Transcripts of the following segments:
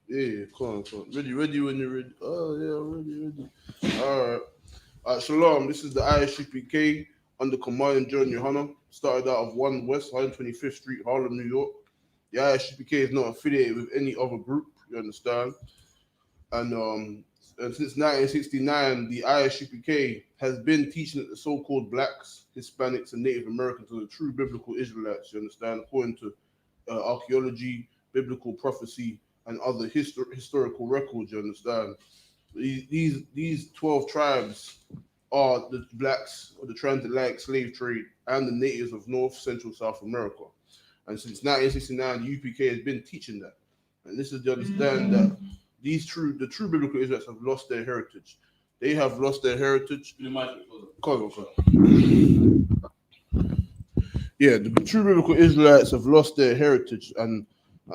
Yeah, come on. Ready when you're ready. Oh, yeah, ready. All right. Shalom. This is the I.S.U.P.K. under command John YAHANNA. Started out of 1 West 125th Street, Harlem, New York. The I.S.U.P.K. is not affiliated with any other group, you understand? And since 1969, the I.S.U.P.K. has been teaching that the so-called blacks, Hispanics, and Native Americans are the true biblical Israelites, you understand, according to archaeology, biblical prophecy, and other historical records, you understand. These 12 tribes are the blacks of the transatlantic slave trade and the natives of North, Central, South America. And since 1969, the UPK has been teaching that. And this is to understand that the true biblical Israelites have lost their heritage. They have lost their heritage. Yeah, the true biblical Israelites have lost their heritage, and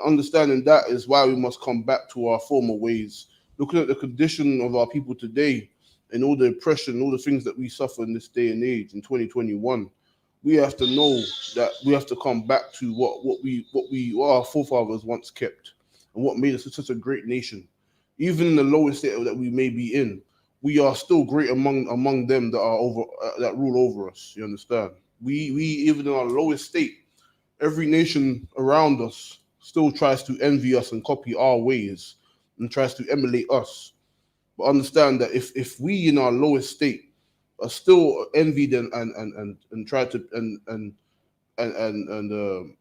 understanding that is why we must come back to our former ways. Looking at the condition of our people today and all the oppression, all the things that we suffer in this day and age in 2021, we have to know that we have to come back to what our forefathers once kept and what made us such a great nation. Even in the lowest state that we may be in, we are still great among them that rule over us. You understand? We even in our lowest state, every nation around us still tries to envy us and copy our ways and tries to emulate us. But understand that if we in our lowest state are still envied and try to and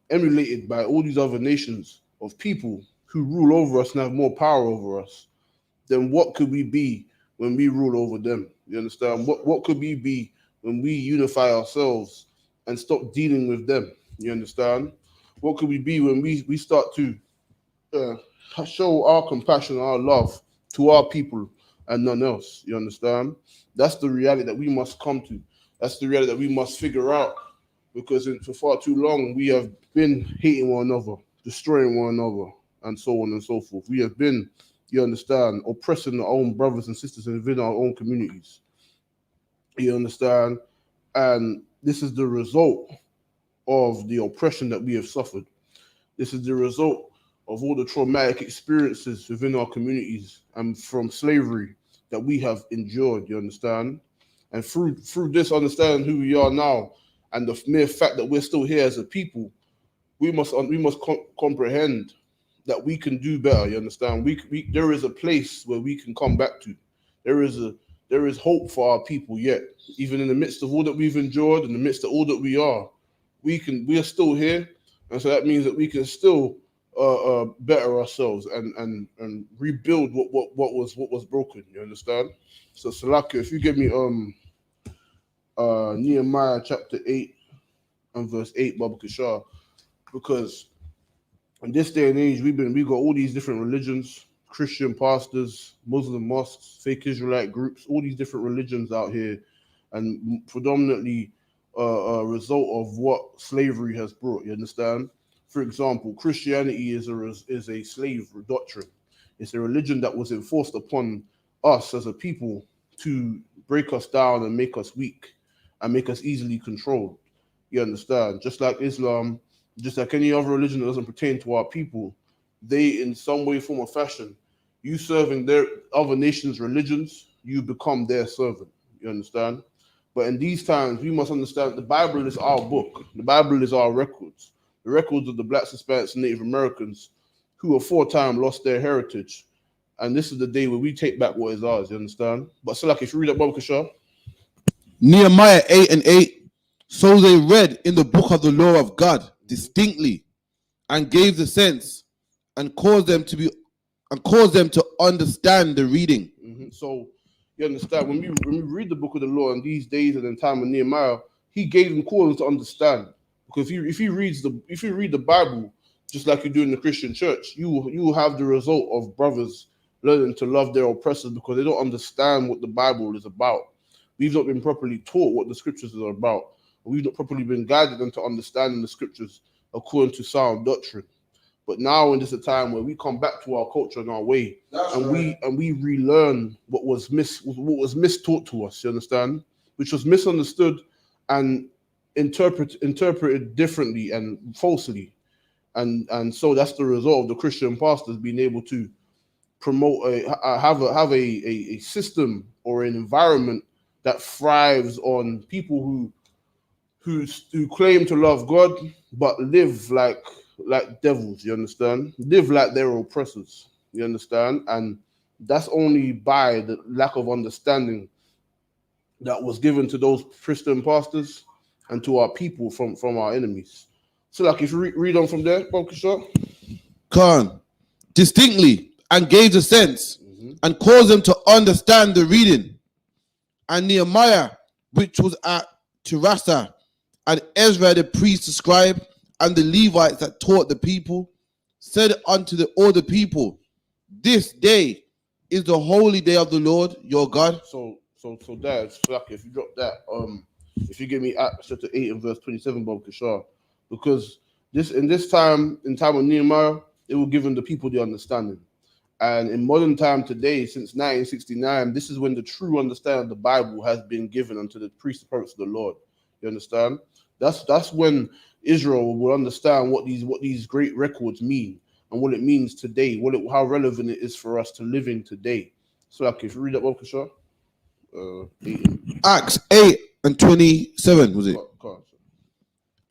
emulated by all these other nations of people who rule over us and have more power over us, then what could we be when we rule over them? You understand? What could we be when we unify ourselves and stop dealing with them? You understand? What could we be when we start to show our compassion, our love to our people and none else? You understand? That's the reality that we must come to. That's the reality that we must figure out, because for far too long we have been hating one another, destroying one another, and so on and so forth. We have been, you understand, oppressing our own brothers and sisters within our own communities. You understand? And this is the result of the oppression that we have suffered. This is the result of all the traumatic experiences within our communities and from slavery that we have endured, you understand? And through this understanding who we are now and the mere fact that we're still here as a people, we must comprehend that we can do better, you understand? There is a place where we can come back to. There is hope for our people yet. Even in the midst of all that we've endured, in the midst of all that we are still here. And so that means that we can still better ourselves and rebuild what was broken, you understand? So Salaka, if you give me Nehemiah chapter 8 and verse 8, Baba Kishar, because in this day and age we got all these different religions, Christian pastors, Muslim mosques, fake Israelite groups, all these different religions out here, and predominantly a result of what slavery has brought, you understand? For example, Christianity is a slave doctrine. It's a religion that was enforced upon us as a people to break us down and make us weak and make us easily controlled. You understand? Just like Islam, just like any other religion that doesn't pertain to our people, they, in some way, form, or fashion, you serving their other nations' religions, you become their servant. You understand? But in these times, we must understand the Bible is our book. The Bible is our records. The records of the Blacks, Hispanics, and Native Americans who aforetime lost their heritage. And this is the day where we take back what is ours, you understand? But so like if you read that Baba Kishar. Nehemiah 8 and 8. So they read in the book of the law of God distinctly and gave the sense and caused them to understand the reading. Mm-hmm. So you understand, when we read the book of the law in these days and in time of Nehemiah, he gave them cause to understand. Because if you read the Bible just like you do in the Christian church, you will have the result of brothers learning to love their oppressors because they don't understand what the Bible is about. We've not been properly taught what the scriptures are about. We've not properly been guided into understanding the scriptures according to sound doctrine. But now in this a time where we come back to our culture and our way, we relearn what was mistaught to us, you understand? Which was misunderstood and interpreted differently and falsely. And so that's the result of the Christian pastors being able to promote have a system or an environment that thrives on people who claim to love God but live like devils. You understand? Live like they're oppressors. You understand? And that's only by the lack of understanding that was given to those Christian pastors and to our people from our enemies. So, like, if you read on from there, Bokisha. Khan, distinctly, and gave the sense, and caused them to understand the reading. And Nehemiah, which was at Tirasa, and Ezra the priest, the scribe, and the Levites that taught the people, said unto all the people, this day is the holy day of the Lord your God. So Dad, like, if you drop that, if you give me Acts chapter 8 and verse 27, Bokisha, because in time of Nehemiah, it will give the people the understanding. And in modern time today, since 1969, this is when the true understanding of the Bible has been given unto the priests and prophets of the Lord. You understand? That's when Israel will understand what these great records mean and what it means today, how relevant it is for us to living today. So, like, if you read that, Bokisha, Acts 8 and 27 was it?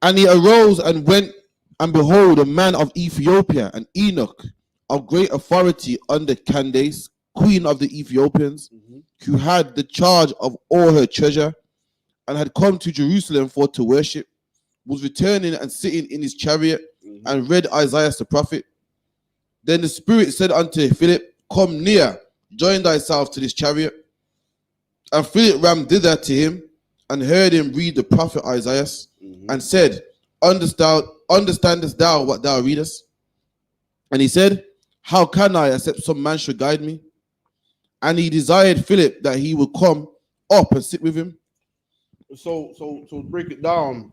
And he arose and went, and behold, a man of Ethiopia, an Enoch, of great authority under Candace, queen of the Ethiopians, who had the charge of all her treasure, and had come to Jerusalem for to worship, was returning and sitting in his chariot, and read Isaiah the prophet. Then the Spirit said unto Philip, come near, join thyself to this chariot. And Philip ran thither to him, and heard him read the prophet Isaiah, and said, understandest thou what thou readest? And he said, how can I, except some man should guide me? And he desired Philip that he would come up and sit with him. So break it down.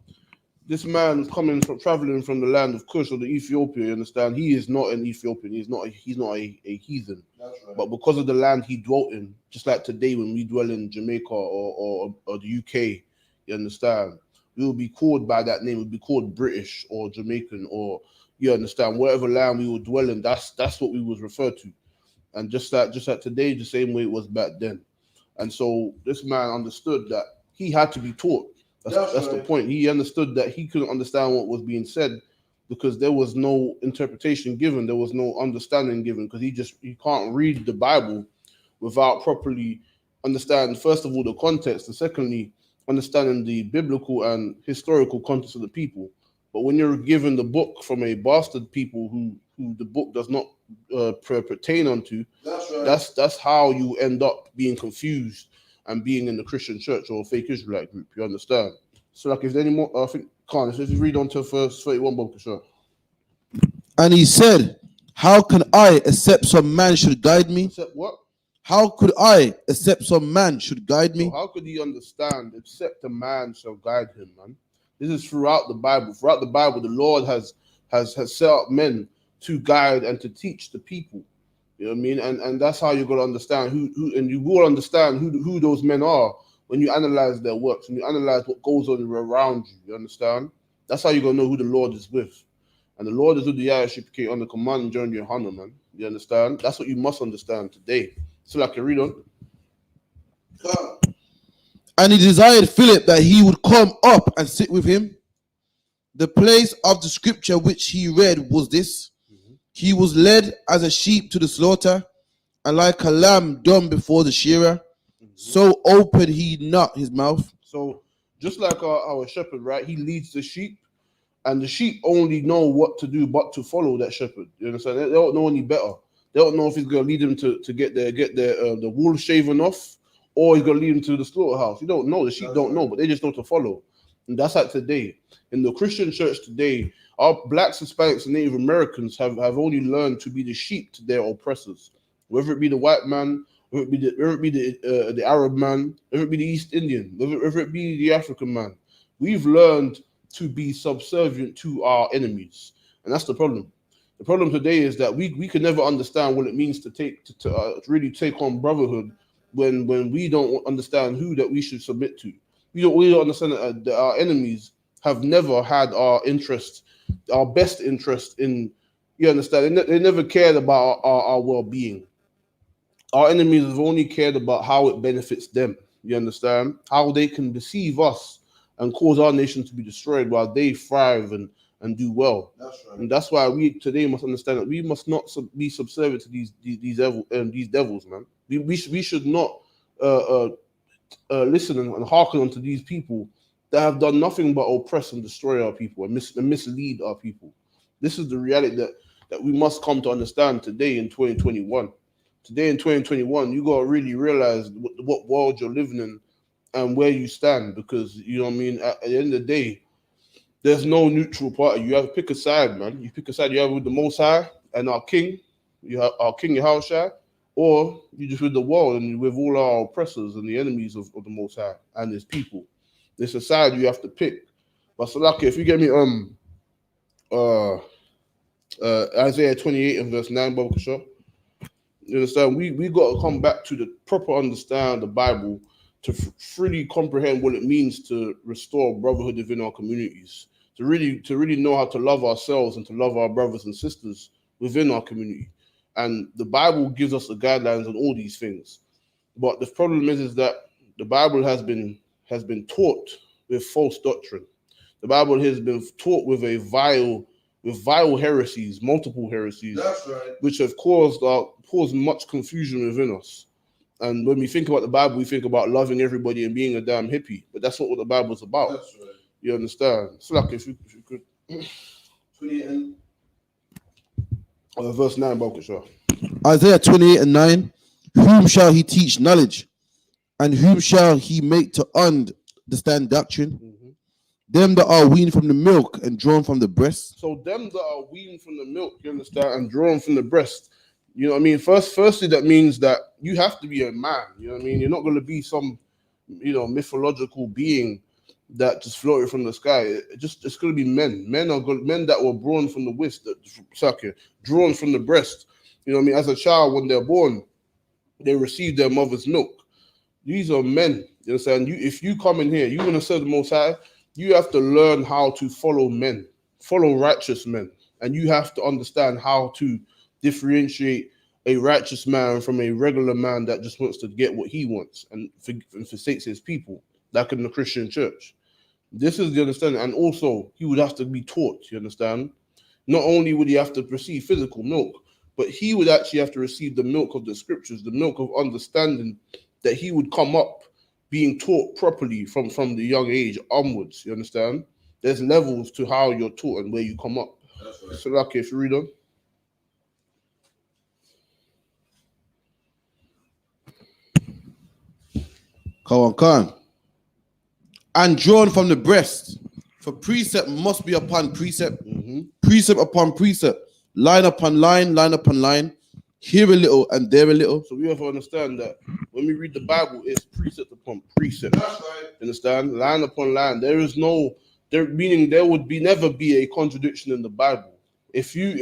This man traveling from the land of Cush or the Ethiopia. You understand? He is not an Ethiopian. He's not a heathen. That's right. But because of the land he dwelt in, just like today when we dwell in Jamaica or the UK, you understand? We will be called by that name. We'll be called British or Jamaican, or you understand, whatever land we will dwell in. That's what we was referred to. And just like today, the same way it was back then. And so this man understood that he had to be taught. That's the point. He understood that he couldn't understand what was being said because there was no interpretation given. There was no understanding given because he can't read the Bible without properly understanding, first of all, the context, and secondly, understanding the biblical and historical context of the people. But when you're given the book from a bastard people who the book does not pertain unto, that's how you end up being confused and being in the Christian church or fake Israelite group. You understand? So, like, if there any more, I think, Khan, if you read on to verse 31, Bob, sure. And he said, how can I, except some man should guide me? Except what? How could I, except some man should guide me? So how could he understand, except a man shall guide him, man? This is throughout the Bible. Throughout the Bible, the Lord has set up men to guide and to teach the people. You know what I mean? And that's how you're going to understand who and you will understand who those men are when you analyze their works, when you analyze what goes on around you. You understand? That's how you're going to know who the Lord is with. And the Lord is with the I.S.U.P.K on the command and journey YAHANNA, man. You understand? That's what you must understand today. So, like, you read on. And he desired Philip that he would come up and sit with him. The place of the scripture which he read was this. He was led as a sheep to the slaughter, and like a lamb dumb before the shearer, so opened he not his mouth. So just like our shepherd, right? He leads the sheep, and the sheep only know what to do but to follow that shepherd. You understand? They don't know any better. They don't know if he's going to lead them to get the wool shaven off, or he's going to lead them to the slaughterhouse. You don't know. The sheep don't know, but they just know to follow. And that's like today. In the Christian church today, our blacks, Hispanics, and Native Americans have only learned to be the sheep to their oppressors. Whether it be the white man, whether it be the Arab man, whether it be the East Indian, whether it be the African man. We've learned to be subservient to our enemies. And that's the problem. The problem today is that we can never understand what it means to really take on brotherhood when we don't understand who that we should submit to. we don't understand that our enemies have never had our best interest in. You understand? They never cared about our well-being. Our enemies have only cared about how it benefits them. You understand? How they can deceive us and cause our nation to be destroyed while they thrive and do well. That's right. And that's why we today must understand that we must not be subservient to these devils, man. We should not listen and hearken unto these people that have done nothing but oppress and destroy our people and mislead our people. This is the reality that we must come to understand today in 2021. Today in 2021, you gotta really realize what world you're living in and where you stand, because you know what I mean. At the end of the day, there's no neutral party. You have to pick a side, man. You pick a side. You have with the Most High and our King. You have our King Yahushua, or you just with the world and with all our oppressors and the enemies of the Most High and His people. There's a side you have to pick. But Salaki, if you get me Isaiah 28 and verse 9, Baba Kasha. You understand? We got to come back to the proper understand the Bible to freely comprehend what it means to restore brotherhood within our communities, to really know how to love ourselves and to love our brothers and sisters within our community. And the Bible gives us the guidelines on all these things. But the problem is that the Bible has been taught with false doctrine. The Bible has been taught with vile heresies, multiple heresies, That's right. which have caused much confusion within us. And when we think about the Bible, we think about loving everybody and being a damn hippie, but that's not what the Bible's about. That's right. You understand? So like if you could 28 and verse 9, Balkashah. Isaiah 28 and 9. Whom shall he teach knowledge? And whom shall he make to understand doctrine? Mm-hmm. Them that are weaned from the milk and drawn from the breast. So them that are weaned from the milk, you understand, and drawn from the breast. You know what I mean? Firstly, that means that you have to be a man. You know what I mean? You're not going to be some, mythological being that just floated from the sky. It's going to be men. Men that were born from the waist, drawn from the breast. You know what I mean? As a child, when they're born, they receive their mother's milk. These are men. You understand? If you come in here, you want to serve the Most High, you have to learn how to follow men, follow righteous men, and you have to understand how to differentiate a righteous man from a regular man that just wants to get what he wants and forsakes his people, like in the Christian church. This is the understanding. And also, he would have to be taught, you understand? Not only would he have to receive physical milk, but he would actually have to receive the milk of the scriptures, the milk of understanding, that he would come up being taught properly from the young age onwards, you understand? There's levels to how you're taught and where you come up. That's right. So, okay, if you read on. Come on. And drawn from the breast. For precept must be upon precept, precept upon precept, line upon line, here a little and there a little. So we have to understand that when we read the Bible, it's precept upon precept. That's right. Understand? Line upon line. Meaning there would never be a contradiction in the Bible. If you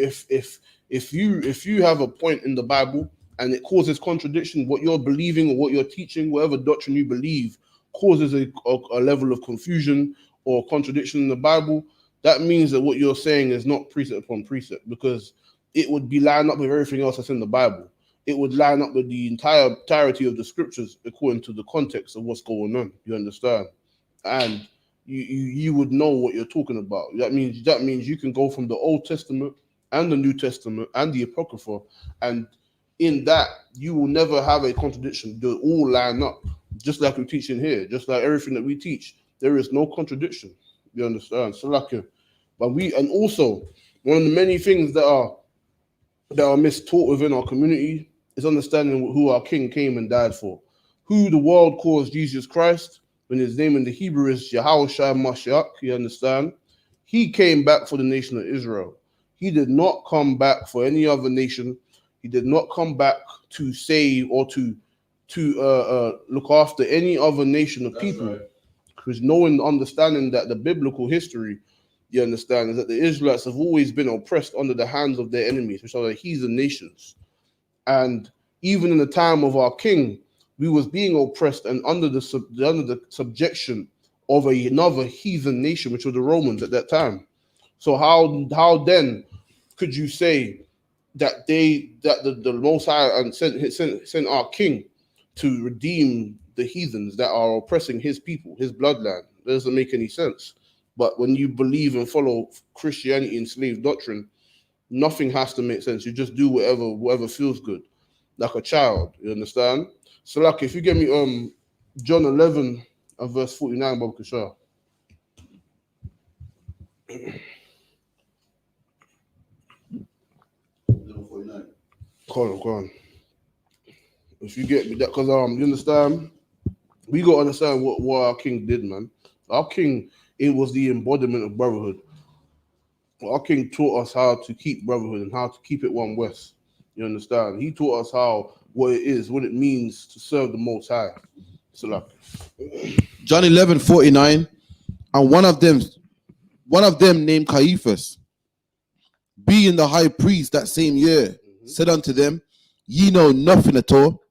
have a point in the Bible and it causes contradiction, what you're believing or what you're teaching, whatever doctrine you believe, causes a level of confusion or contradiction in the Bible, that means that what you're saying is not precept upon precept, because it would be lined up with everything else that's in the Bible. It would line up with the entirety of the scriptures according to the context of what's going on. You understand? And you would know what you're talking about. That means you can go from the Old Testament and the New Testament and the Apocrypha, and in that you will never have a contradiction. They'll all line up, just like we teach in here, just like everything that we teach. There is no contradiction. You understand? So and also one of the many things that are mistaught within our community is understanding who our King came and died for, who the world calls Jesus Christ, when his name in the Hebrew is Yahushua Mashiach. You understand? He came back for the nation of Israel. He did not come back for any other nation. He did not come back to save or to look after any other nation of people. Right. Because knowing, understanding that the biblical history, you understand, is that the Israelites have always been oppressed under the hands of their enemies, which are the heathen nations. And even in the time of our King, we was being oppressed and under the subjection of another heathen nation, which were the Romans at that time. So how then could you say that the Most High and sent our King to redeem the heathens that are oppressing his people, his bloodline? That doesn't make any sense. But when you believe and follow Christianity and slave doctrine, nothing has to make sense. You just do whatever feels good, like a child. You understand? So, like, if you get me John 11 and verse 49, Baba Kishar. Go on. If you get me that, because you understand, we gotta understand what our King did, man. Our King, it was the embodiment of brotherhood. Our King taught us how to keep brotherhood and how to keep it one West. You understand? He taught us what it is, what it means to serve the Most High. So, like, John 11:49, and one of them named Caiaphas, being the high priest that same year, said unto them, Ye know nothing at all,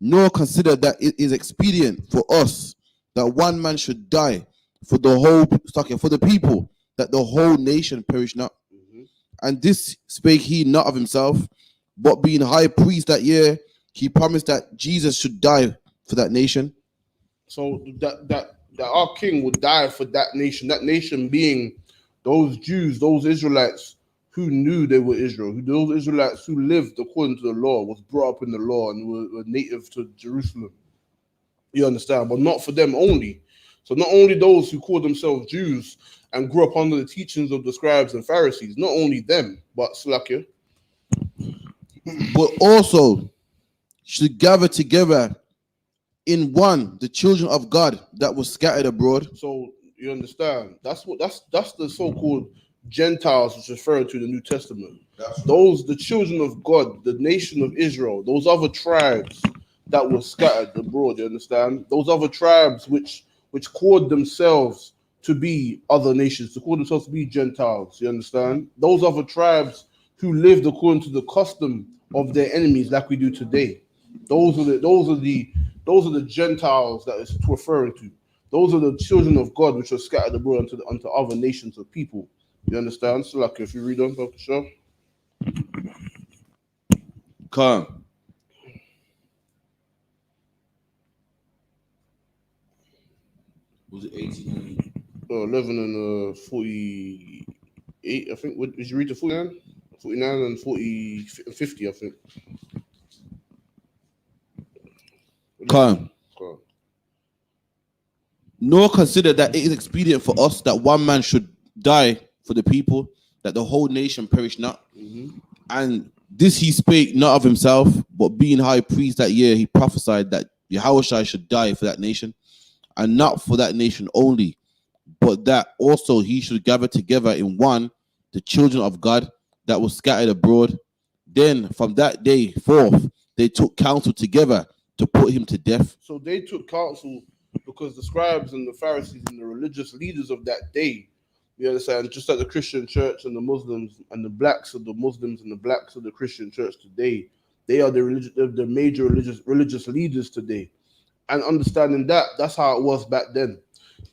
nor consider that it is expedient for us that one man should die for the people, that the whole nation perish not. And this spake he not of himself, but being high priest that year, he promised that Jesus should die for that nation. So that our King would die for that nation being those Jews, those Israelites who knew they were Israel, those Israelites who lived according to the law, was brought up in the law and were native to Jerusalem. You understand? But not for them only. So not only those who call themselves Jews and grew up under the teachings of the scribes and Pharisees, not only them, but Slakia. But also should gather together in one the children of God that was scattered abroad. So you understand? That's the so-called Gentiles, which is referred to in the New Testament. The children of God, the nation of Israel, those other tribes that were scattered abroad. You understand? Those other tribes which called themselves to be other nations, to call themselves to be Gentiles. You understand? Those other tribes who lived according to the custom of their enemies, like we do today. Those are the Gentiles that it's referring to. Those are the children of God which are scattered abroad unto other nations of people. You understand? So, like, if you read on, Dr. Shaw. Come. Was it 18? 11 and 48, I think. Did you read the 49? 49 and 40, 50, I think. Come. Nor consider that it is expedient for us that one man should die for the people, that the whole nation perish not. And this he spake not of himself, but being high priest that year, he prophesied that Yahushua should die for that nation, and not for that nation only, but that also he should gather together in one the children of God that was scattered abroad. Then from that day forth, they took counsel together to put him to death. So they took counsel because the scribes and the Pharisees and the religious leaders of that day, you understand, just like the Christian church and the Muslims and the blacks of the Muslims and the blacks of the Christian church today, they are the major religious leaders today. And understanding that's how it was back then.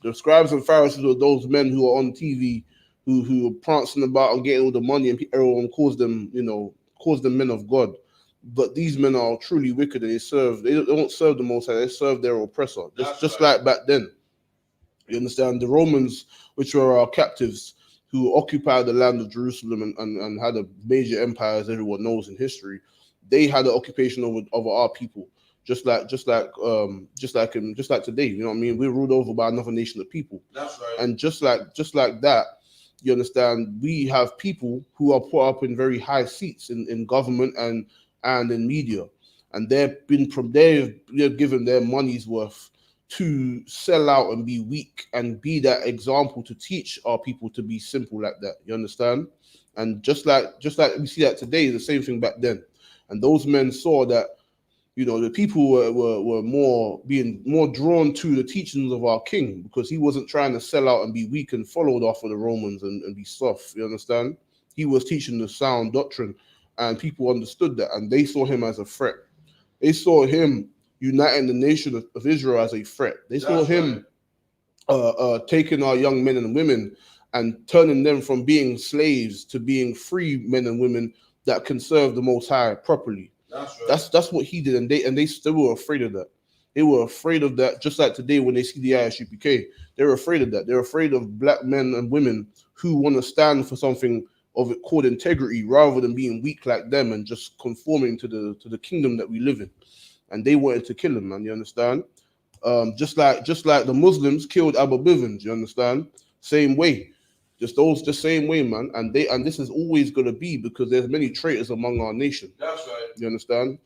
The scribes and Pharisees were those men who are on TV, who were prancing about and getting all the money, and everyone calls them men of God. But these men are truly wicked, and they don't serve the Most High, they serve their oppressor. Just like back then. You understand? The Romans, which were our captives, who occupied the land of Jerusalem and had a major empire, as everyone knows in history, they had an occupation over our people. Just like today, you know what I mean? We're ruled over by another nation of people. That's right. And just like that, you understand, we have people who are put up in very high seats in government and in media, and they're given their money's worth to sell out and be weak and be that example to teach our people to be simple like that. You understand? And just like we see that today, the same thing back then. And those men saw that, you know, the people were being more drawn to the teachings of our King, because he wasn't trying to sell out and be weak and followed after the Romans and be soft. You understand? He was teaching the sound doctrine, and people understood that, and they saw him as a threat. They saw him uniting the nation of Israel as a threat. They saw him taking our young men and women and turning them from being slaves to being free men and women that can serve the Most High properly. That's right. That's what he did, and they still were afraid of that. They were afraid of that, just like today when they see the I.S.U.P.K. They're afraid of that. They're afraid of black men and women who want to stand for something of it called integrity, rather than being weak like them and just conforming to the kingdom that we live in. And they wanted to kill him, man. You understand? Just like the Muslims killed Abu Bivens, you understand? Same way, just same way, man. And this is always gonna be, because there's many traitors among our nation. That's right. You understand?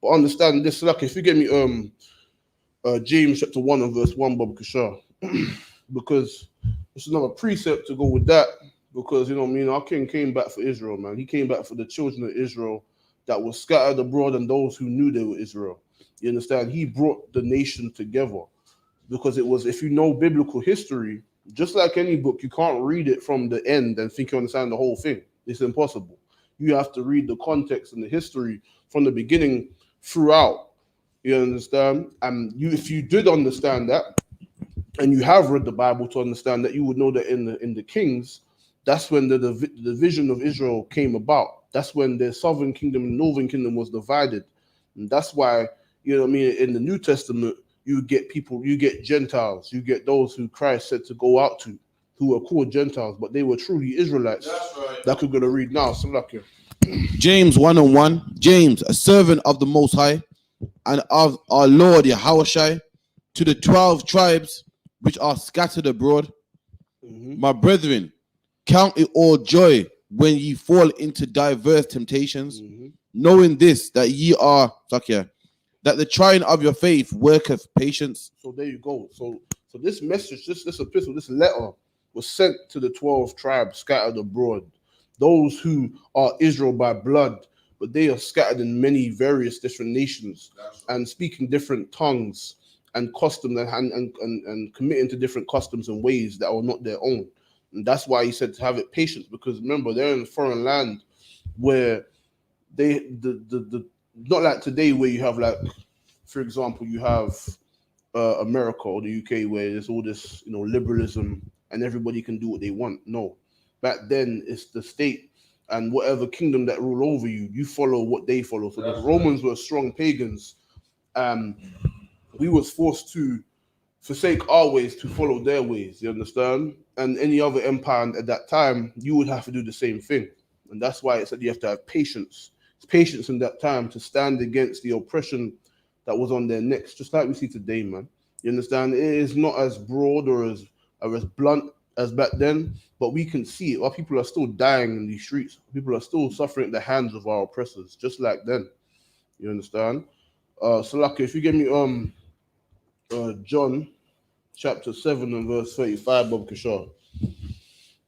But understand this, like if you get me James chapter 1 and verse 1, Bob Kashar, because it's another precept to go with that, because you know what I mean, our king came back for Israel, man. He came back for the children of Israel that were scattered abroad and those who knew they were Israel. You understand? He brought the nation together, because it was, if you know biblical history, just like any book, you can't read it from the end and think you understand the whole thing. It's impossible. You have to read the context and the history from the beginning throughout. You understand? And if you did understand that, and you have read the Bible to understand that, you would know that in the Kings, that's when the division of Israel came about. That's when the southern kingdom and northern kingdom was divided. And that's why, you know what I mean, in the New Testament, you get people, you get Gentiles, you get those who Christ said to go out to, who were called Gentiles, but they were truly Israelites. That's right. That we're going to read now. So like James 1 and 1. James, a servant of the Most High and of our Lord Yahushua, to the 12 tribes which are scattered abroad. My brethren, count it all joy when ye fall into diverse temptations, knowing this, that ye are, that the trying of your faith worketh patience. So there you go. So this message, this epistle, this letter was sent to the 12 tribes scattered abroad, those who are Israel by blood, but they are scattered in many various different nations and speaking different tongues and customs and committing to different customs and ways that are not their own. And that's why he said to have it patience, because remember, they're in a foreign land where they not like today where you have, like, for example, you have America or the UK where there's all this, you know, liberalism and everybody can do what they want. No, back then it's the state and whatever kingdom that rule over you, you follow what they follow. So the Romans were strong pagans. We was forced to forsake our ways to follow their ways, you understand? And any other empire at that time, you would have to do the same thing. And that's why it said you have to have patience. It's patience in that time to stand against the oppression that was on their necks, just like we see today, man. You understand? It is not as broad or as blunt as back then, but we can see it. Our people are still dying in these streets. People are still suffering at the hands of our oppressors, just like then. You understand? So, like, if you give me John chapter 7 and verse 35, Bob Kishar.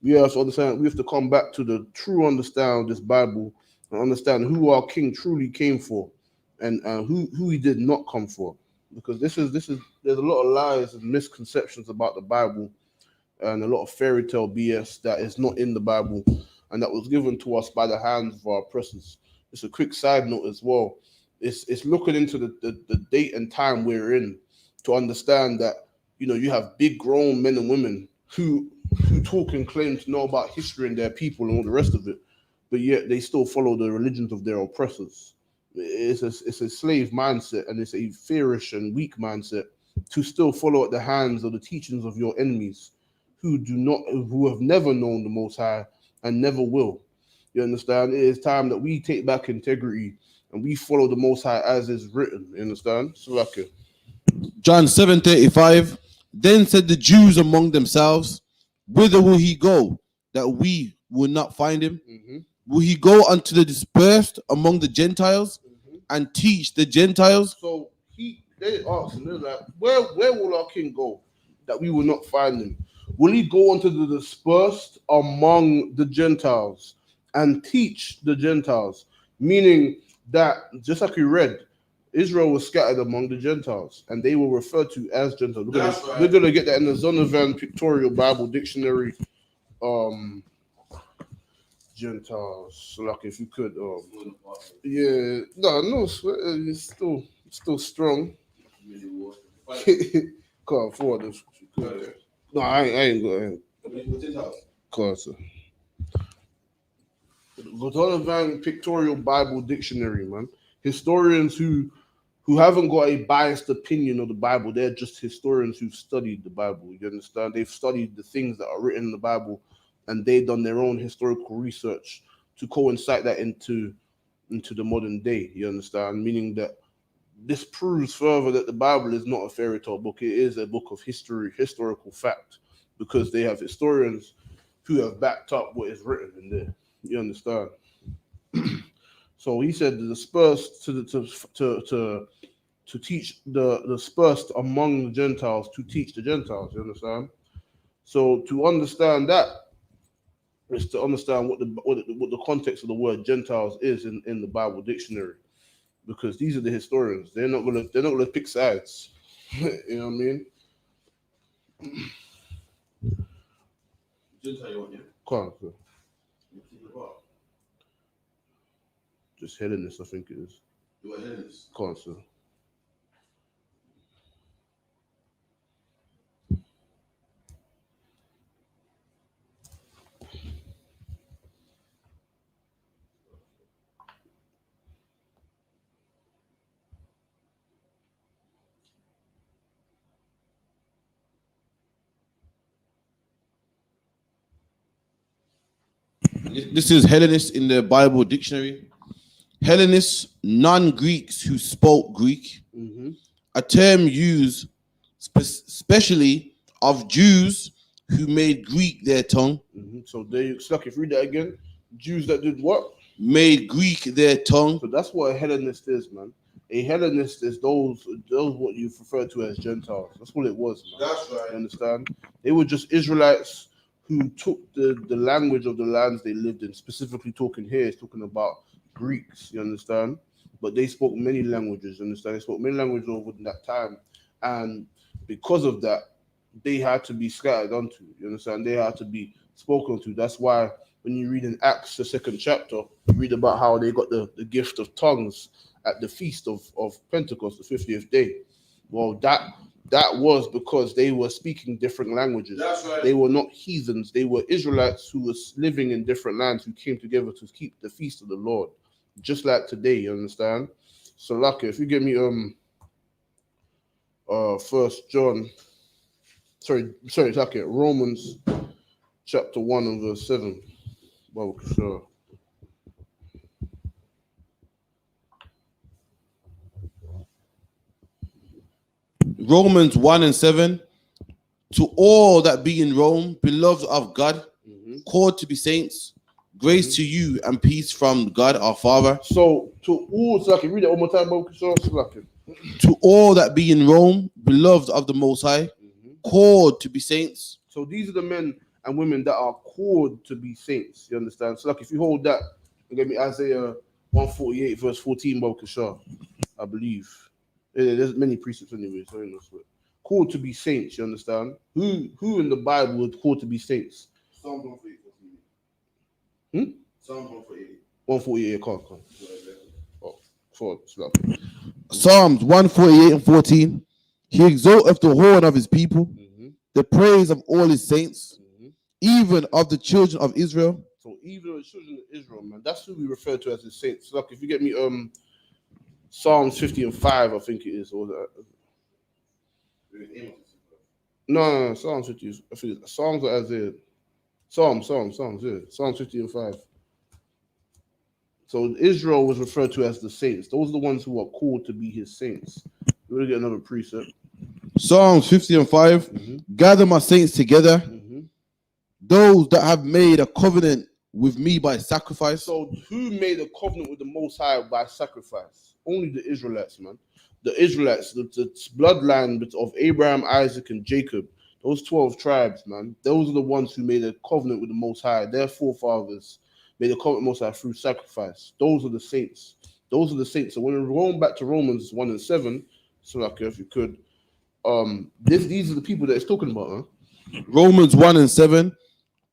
We have to understand, we have to come back to the true understanding of this Bible and understand who our king truly came for and who he did not come for. Because this is there's a lot of lies and misconceptions about the Bible and a lot of fairy tale BS that is not in the Bible and that was given to us by the hands of our oppressors. Just a quick side note as well. It's looking into the date and time we're in to understand that, you know, you have big grown men and women who talk and claim to know about history and their people and all the rest of it, but yet they still follow the religions of their oppressors. It's a slave mindset, and it's a fearish and weak mindset to still follow at the hands of the teachings of your enemies who have never known the Most High and never will. You understand? It is time that we take back integrity and we follow the Most High as is written. You understand? So like it. John 7:35. Then said the Jews among themselves, whither will he go, that we will not find him? Will he go unto the dispersed among the Gentiles and teach the Gentiles? So they asked him, they're like, where will our king go that we will not find him? Will he go unto the dispersed among the Gentiles and teach the Gentiles? Meaning that, just like we read, Israel was scattered among the Gentiles, and they were referred to as Gentiles. We're gonna get that in the Zondervan Pictorial Bible Dictionary. Gentiles. So like, if you could, yeah, no, it's still strong. Can't afford this. No, I ain't going. Cause the Donovan Pictorial Bible Dictionary, man. Historians who haven't got a biased opinion of the Bible. They're just historians who've studied the Bible. You understand? They've studied the things that are written in the Bible, and they've done their own historical research to coincide that into the modern day. You understand? Meaning that this proves further that the Bible is not a fairy tale book. It is a book of history, historical fact, because they have historians who have backed up what is written in there. You understand? So he said the dispersed to teach the dispersed among the Gentiles to teach the Gentiles. You understand? So to understand that is to understand what the context of the word Gentiles is in the Bible dictionary, because these are the historians. They're not gonna pick sides. You know what I mean? Come on, sir. Just Hellenist, I think it is. Come on, sir. This is Hellenist in the Bible dictionary. Hellenists, non-Greeks who spoke Greek, a term used especially of Jews who made Greek their tongue. So they stuck. If read that again, Jews that did what? Made Greek their tongue. So that's what a Hellenist is, man. A Hellenist is those what you refer to as Gentiles. That's what it was, man. That's right. You understand? They were just Israelites who took the language of the lands they lived in. Specifically talking here is talking about Greeks, you understand? But they spoke many languages, you understand? They spoke many languages over that time. And because of that, they had to be scattered onto, you understand? They had to be spoken to. That's why when you read in Acts, the 2nd chapter, you read about how they got the gift of tongues at the feast of Pentecost, the 50th day. Well, that was because they were speaking different languages. That's right. They were not heathens. They were Israelites who were living in different lands who came together to keep the feast of the Lord. Just like today, you understand? So, Laka, if you give me Romans chapter 1 and verse 7. Well, sure. Romans 1 and 7. To all that be in Rome, beloved of God, called to be saints, grace to you and peace from God our Father. So to all, so I can read it one more time, sure. To all that be in Rome, beloved of the Most High, called to be saints. So these are the men and women that are called to be saints. You understand? So like if you hold that, and give me Isaiah 148 verse 14, sure, I believe. There's many precepts anyway, so you know. Called to be saints, you understand? Who in the Bible would called to be saints? Psalm 148. Psalm 148. 148, come. Psalms 148 and 14. He exalteth the horn of his people, the praise of all his saints, even of the children of Israel. So even the children of Israel, man, that's who we refer to as the saints. So like if you get me Psalms 50 and 5, I think it is, or no, Psalms 50. I think Psalms are Isaiah. Psalms, yeah. Psalms 50 and 5. So Israel was referred to as the saints. Those are the ones who are called to be his saints. We're going to get another precept. Psalms 50 and 5. Gather my saints together, those that have made a covenant with me by sacrifice. So who made a covenant with the Most High by sacrifice? Only the Israelites, man. The Israelites, the bloodline of Abraham, Isaac, and Jacob, those 12 tribes, man, those are the ones who made a covenant with the Most High. Their forefathers made a covenant with the Most High through sacrifice. Those are the saints. Those are the saints. So when we're going back to Romans 1 and 7, so like if you could, these are the people that it's talking about, huh? Romans 1 and 7.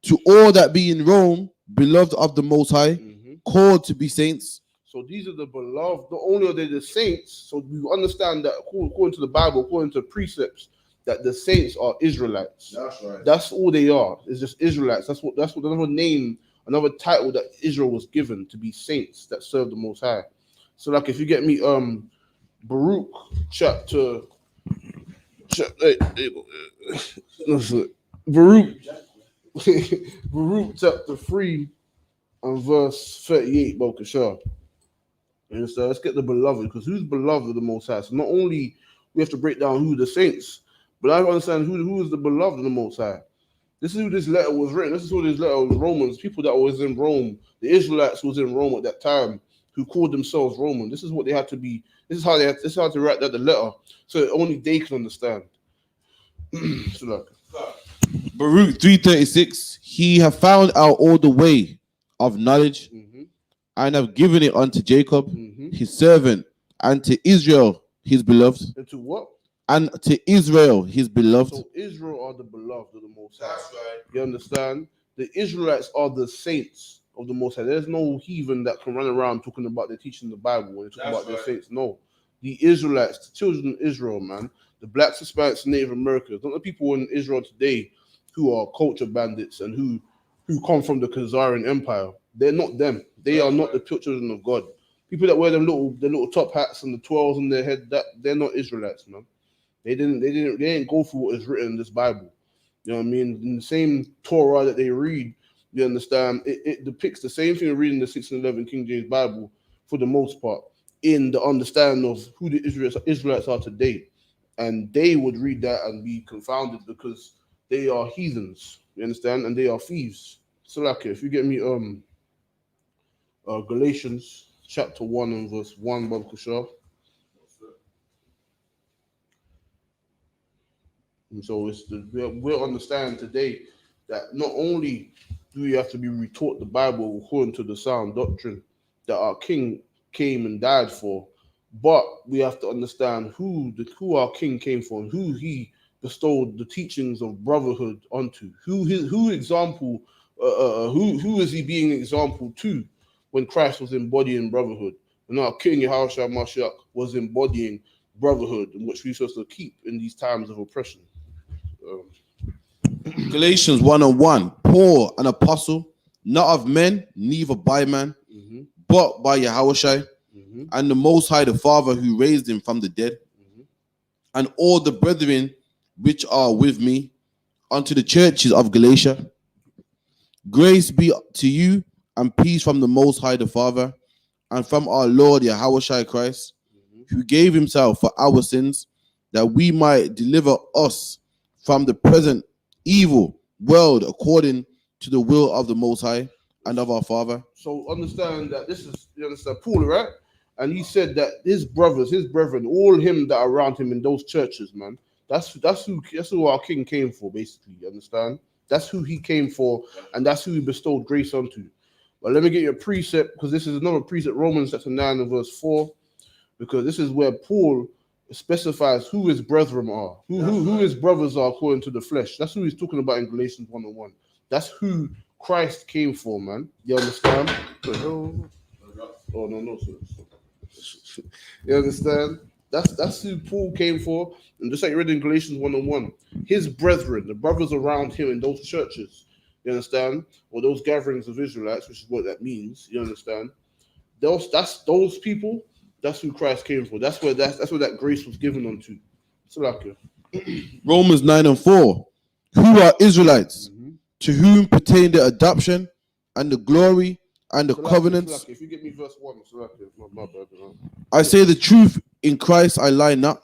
To all that be in Rome, beloved of the Most High, called to be saints. So these are the beloved. Not only are they the saints, so we understand that according to the Bible, according to precepts, that the saints are Israelites. That's right. That's all they are. It's just Israelites. That's what another name, another title that Israel was given, to be saints that serve the Most High. So like if you get me Baruch chapter Baruch Baruch chapter 3 and verse 38, Bokashah. And so let's get the beloved, because who's beloved of the Most High? So not only we have to break down who the saints, but I understand who is the beloved of the Most High. This is who this letter was written. This is who this letter was Romans, people that was in Rome, the Israelites was in Rome at that time, who called themselves Roman. This is what they had to be. This is how to write that the letter, so only they can understand. So look. Baruch 3:36. He have found out all the way of knowledge, and have given it unto Jacob, his servant, and to Israel, his beloved. And to what? And to Israel, his beloved. So Israel are the beloved of the Most High. That's right. You understand? The Israelites are the saints of the Most High. There's no heathen that can run around talking about they're teaching the Bible when they talk about their saints. No. The Israelites, the children of Israel, man. The blacks, Hispanics, Native Americans, not the people in Israel today who are culture bandits and who come from the Khazarian Empire. They're not them. They are not the children of God. People that wear the little top hats and the twirls on their head, that they're not Israelites, man. They didn't go through what is written in this Bible. You know what I mean? In the same Torah that they read, you understand, it depicts the same thing reading the 1611 King James Bible for the most part, in the understanding of who the Israelites are today. And they would read that and be confounded because they are heathens, you understand, and they are thieves. So like if you get me Galatians chapter 1 and verse 1, Baba Kushar. And so we'll understand today that not only do we have to be retaught the Bible according to the sound doctrine that our King came and died for, but we have to understand who our King came for and who he bestowed the teachings of brotherhood onto. Who is he being an example to when Christ was embodying brotherhood? And our King Yahushua Mashiach was embodying brotherhood, in which we're supposed to keep in these times of oppression. Galatians 1:1. Paul, an apostle, not of men, neither by man, but by Yahushua, and the Most High, the Father, who raised him from the dead, and all the brethren which are with me, unto the churches of Galatia. Grace be to you and peace from the Most High, the Father, and from our Lord Yahushua Christ, who gave himself for our sins, that we might deliver us from the present evil world according to the will of the Most High and of our Father. So understand that this is, you understand, Paul, right? And he said that his brethren, all him that are around him in those churches, man, that's who our King came for, basically. You understand? That's who he came for, and that's who he bestowed grace unto. But let me get you a precept, because this is another precept, Romans chapter 9 and verse 4, because this is where Paul specifies who his brethren are, who his brothers are according to the flesh. That's who he's talking about in Galatians 1:1. That's who Christ came for, man. You understand? Oh no, sir. You understand? That's who Paul came for. And just like you read in Galatians 1:1, his brethren, the brothers around him in those churches, you understand? Or those gatherings of Israelites, which is what that means, you understand? Those people, that's who Christ came for. That's where that grace was given unto. So like Romans 9:4. Who are Israelites, to whom pertain the adoption and the glory and the covenants. If you give me verse 1, my bad. I say the truth, in Christ I lie not.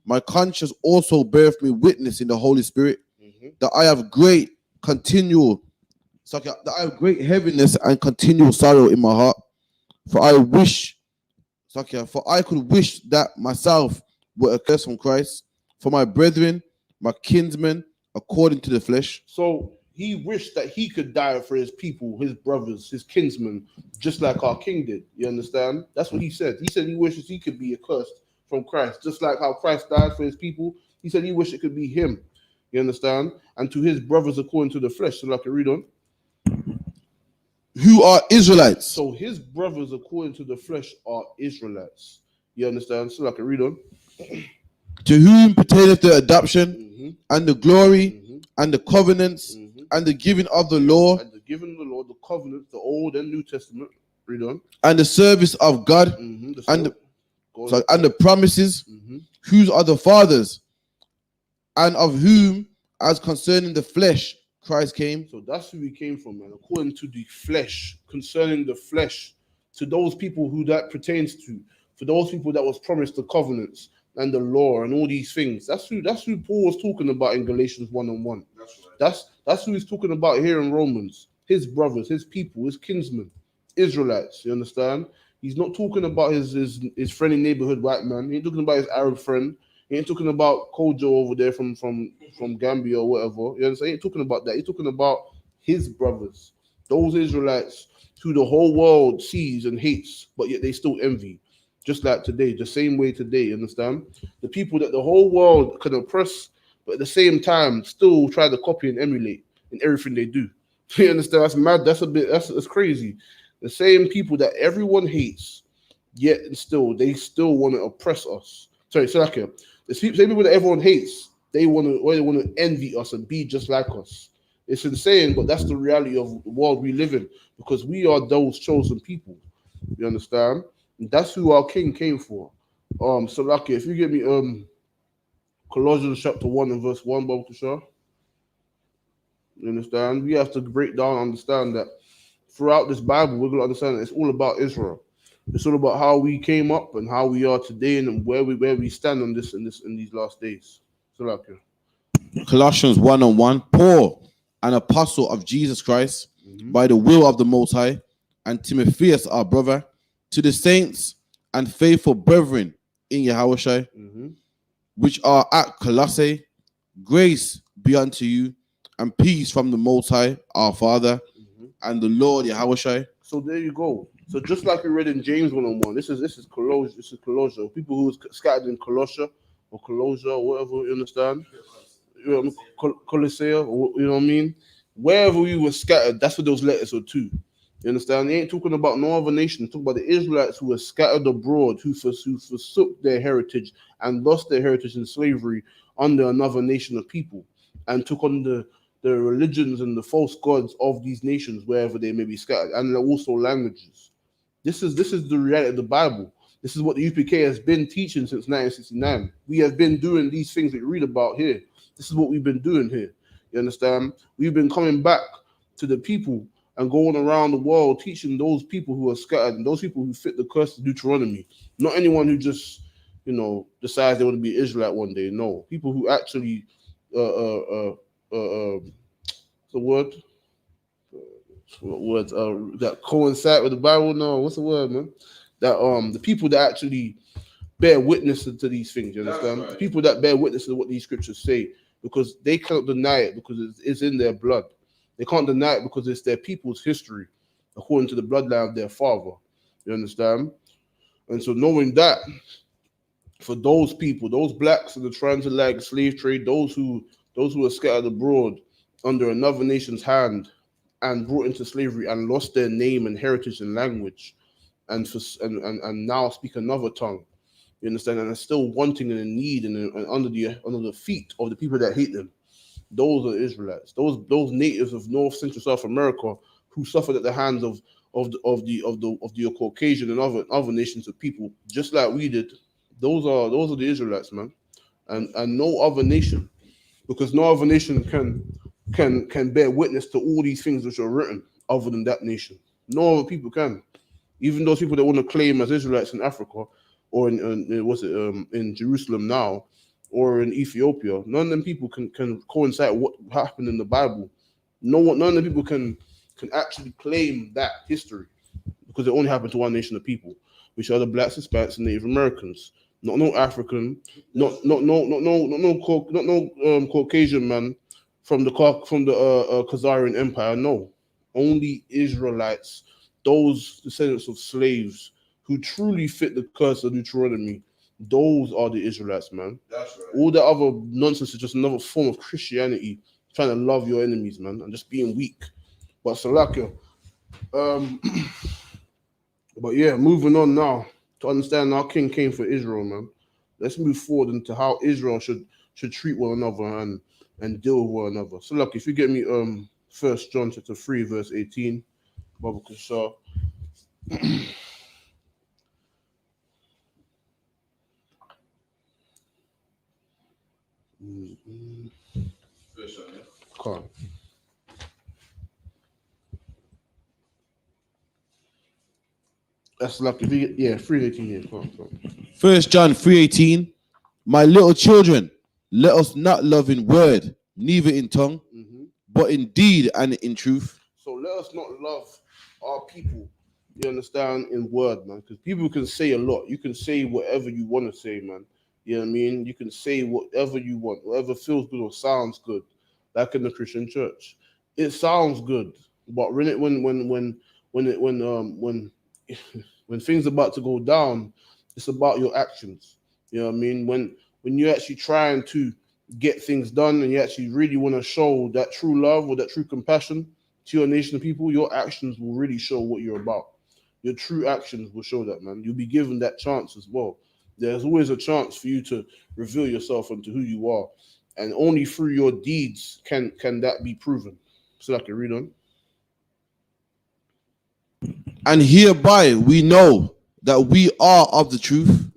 My conscience also beareth me witness in the Holy Spirit that I have great heaviness and continual sorrow in my heart. For I could wish that myself were accursed from Christ, for my brethren, my kinsmen, according to the flesh. So he wished that he could die for his people, his brothers, his kinsmen, just like our King did. You understand? That's what he said. He said he wishes he could be accursed from Christ, just like how Christ died for his people. He said he wished it could be him. You understand? And to his brothers according to the flesh. So like I read on. Who are Israelites? So his brothers according to the flesh are Israelites. You understand? So like I read on. To whom pertaineth the adoption Mhm. and the glory Mhm. and the covenants Mhm. and the giving of the law And the giving of the Lord, the covenant, the Old and New Testament. Read on. and the service of God Mhm. and the, Go sorry, ahead. and the promises, Mhm. whose are the fathers, and of whom, as concerning the flesh, Christ came. So that's who he came from, man. According to the flesh, concerning the flesh, to those people who that pertains to, for those people that was promised the covenants and the law and all these things. That's who Paul was talking about in Galatians 1:1. That's right. That's who he's talking about here in Romans. His brothers, his people, his kinsmen, Israelites. You understand? He's not talking about his friendly neighborhood white man. He ain't talking about his Arab friend. He ain't talking about Kojo over there from Gambia or whatever. You understand? He ain't talking about that. He's talking about his brothers, those Israelites who the whole world sees and hates, but yet they still envy. Just like today, the same way today, you understand? The people that the whole world can oppress, but at the same time still try to copy and emulate in everything they do. You understand? That's mad. That's crazy. The same people that everyone hates, yet and still they still want to oppress us. Sorry, so like the same people that everyone hates, they want to envy us and be just like us. It's insane, but that's the reality of the world we live in because we are those chosen people. You understand? And that's who our king came for. So lucky if you give me Colossians chapter 1 and verse 1, Bible to show. You understand? We have to break down and understand that throughout this Bible, we're gonna understand that it's all about Israel. It's all about how we came up and how we are today and where we stand on this in these last days. So like Colossians 1:1. Paul, an apostle of Jesus Christ, by the will of the Most High, and Timotheus, our brother, to the saints and faithful brethren in Yahushua, which are at Colossae, grace be unto you, and peace from the Most High, our Father, and the Lord Yahushua. So there you go. So just like we read in James 1:1, this is Colossia. This is Colossia. People who was scattered in Colossia or Colossia or whatever, you understand? Colossia, or you know what I mean? Wherever we were scattered, that's what those letters are to. You understand? They ain't talking about no other nation. Talking about the Israelites who were scattered abroad, who forsook their heritage and lost their heritage in slavery under another nation of people, and took on the religions and the false gods of these nations wherever they may be scattered, and also languages. This is the reality of the Bible. This is what the UPK has been teaching since 1969. We have been doing these things that you read about here. This is what we've been doing here. You understand? We've been coming back to the people and going around the world teaching those people who are scattered and those people who fit the curse of Deuteronomy. Not anyone who just, decides they want to be Israelite one day. No, people who actually, the word, what words that coincide with the Bible. No, what's the word, man? That the people that actually bear witness to these things. You understand? Right. The people that bear witness to what these scriptures say, because they can't deny it because it's in their blood. They can't deny it because it's their people's history, according to the bloodline of their father. You understand? And so knowing that, for those people, those blacks in the transatlantic slave trade, those who are scattered abroad under another nation's hand and brought into slavery and lost their name and heritage and language, and now speak another tongue. You understand? And are still wanting and in need and under the feet of the people that hate them. Those are Israelites. Those natives of North Central South America who suffered at the hands of the Caucasian and other nations of people, just like we did. Those are the Israelites, man, and no other nation, because no other nation can bear witness to all these things which are written other than that nation. No other people can. Even those people that want to claim as Israelites in Africa or in Jerusalem now or in Ethiopia, none of them people can coincide what happened in the Bible. None of the people can actually claim that history because it only happened to one nation of people, which are the blacks, Hispanics, and Native Americans. Not no African, not no Caucasian man from the Khazarian Empire. No, only Israelites, those descendants of slaves who truly fit the curse of Deuteronomy. Those are the Israelites, man. That's right. All that other nonsense is just another form of Christianity, trying to love your enemies, man, and just being weak. But Salakia, um, but yeah, moving on now to understand our king came for Israel, man. Let's move forward into how Israel should treat one another and deal with one another. So look, if you get me 1 John chapter 3 verse 18, Baba Kushar. Come. That's like if you get 3:18 here. Come. 1 John 3:18. My little children, let us not love in word, neither in tongue, but in deed and in truth. So let us not love our people, you understand, in word, man. Because people can say a lot. You can say whatever you want to say, man. You know what I mean? You can say whatever you want, whatever feels good or sounds good, like in the Christian church. It sounds good, but when when things are about to go down, it's about your actions. You know what I mean? When you're actually trying to get things done and you actually really want to show that true love or that true compassion to your nation of people, your actions will really show what you're about. Your true actions will show that, man. You'll be given that chance as well. There's always a chance for you to reveal yourself into who you are, and only through your deeds can that be proven. So I can read on. And hereby we know that we are of the truth,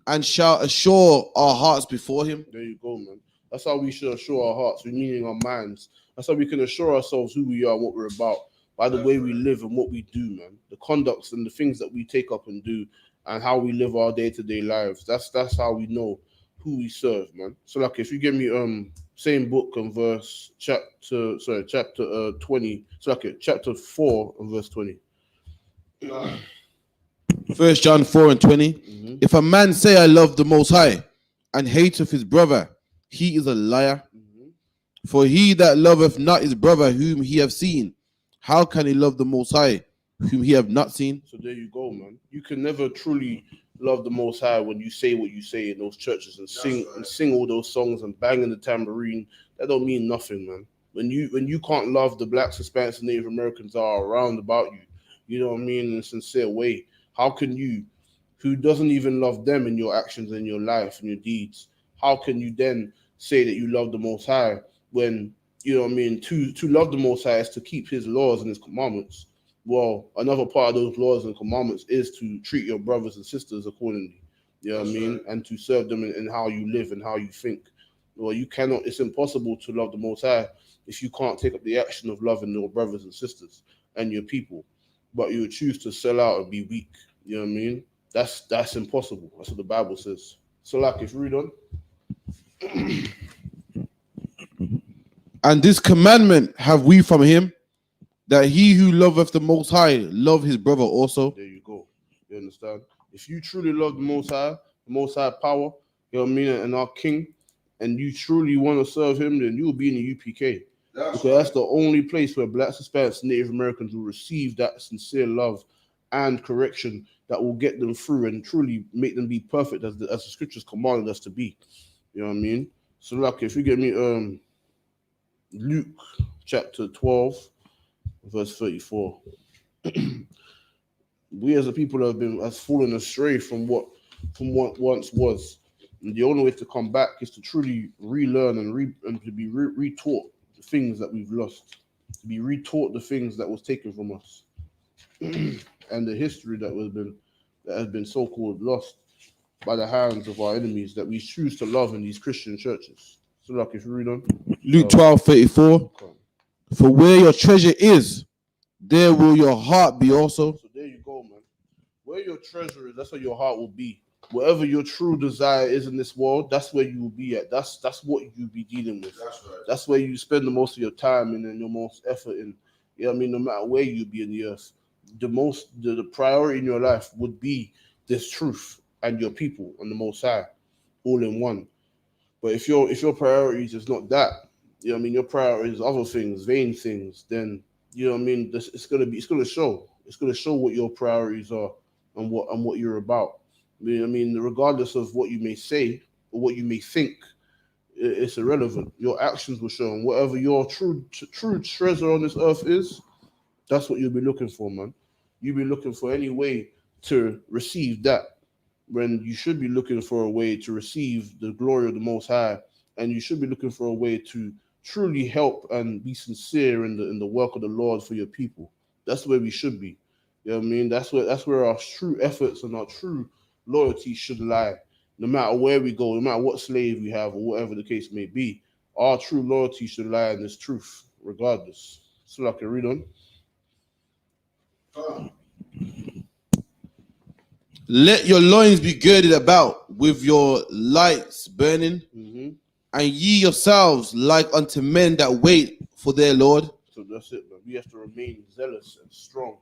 and shall assure our hearts before him. There you go, man. That's how we should assure our hearts, meaning our minds. That's how we can assure ourselves who we are and what we're about, by the way we live and what we do, man. The conducts and the things that we take up and do, and how we live our day-to-day lives. That's how we know who we serve, man. So like if you give me same book and verse chapter 20, so like chapter 4 and verse 20. 1 John 4:20. If a man say I love the Most High and hateth his brother, he is a liar. For he that loveth not his brother whom he have seen, how can he love the Most High whom he have not seen? So there you go, man. You can never truly love the Most High when you say what you say in those churches and sing all those songs and banging the tambourine. That don't mean nothing, man. When you can't love the blacks, Hispanics, and Native Americans are around about you, you know what I mean, in a sincere way, how can you, who doesn't even love them in your actions and your life and your deeds, how can you then say that you love the Most High when, you know what I mean, to love the Most High is to keep his laws and his commandments. Well, another part of those laws and commandments is to treat your brothers and sisters accordingly, you know what I mean, right, and to serve them in how you live and how you think. Well, you cannot, it's impossible to love the Most High if you can't take up the action of loving your brothers and sisters and your people, but you would choose to sell out and be weak, you know what I mean? That's impossible. That's what the Bible says. So like, if you read on. And this commandment have we from him, that he who loveth the Most High love his brother also. There you go. You understand? If you truly love the Most High power, you know what I mean, and our King, and you truly want to serve him, then you will be in the UPK. That's the only place where blacks, Hispanics, Native Americans will receive that sincere love and correction that will get them through and truly make them be perfect as the scriptures commanded us to be. You know what I mean? So like, if you get me Luke chapter 12 verse 34. We as a people has fallen astray from what once was, and the only way to come back is to truly relearn and to be retaught the things that we've lost, to be retaught the things that was taken from us, and the history that has been so-called lost by the hands of our enemies that we choose to love in these Christian churches. So like, if you read on Luke 12:34. For where your treasure is, there will your heart be also. So there you go, man. Where your treasure is, that's where your heart will be. Whatever your true desire is in this world, that's where you will be at. That's what you'll be dealing with. That's right. That's where you spend the most of your time and your most effort in. You know what I mean? No matter where you be in the earth, the priority in your life would be this truth and your people and the Most High, all in one. But if your priorities is not that, you know what I mean, your priorities other things, vain things, then you know what I mean, it's gonna show what your priorities are and what you're about. You know what I mean, regardless of what you may say or what you may think, it's irrelevant. Your actions will show, and whatever your true treasure on this earth is, that's what you'll be looking for, man. You'll be looking for any way to receive that. when you should be looking for a way to receive the glory of the Most High, and you should be looking for a way to truly help and be sincere in the work of the Lord for your people. That's the way we should be. You know what I mean? That's where our true efforts and our true loyalty should lie. No matter where we go, no matter what slave we have or whatever the case may be, our true loyalty should lie in this truth, regardless. So I can read on. Let your loins be girded about with your lights burning, and ye yourselves like unto men that wait for their Lord. So that's it, man. We have to remain zealous and strong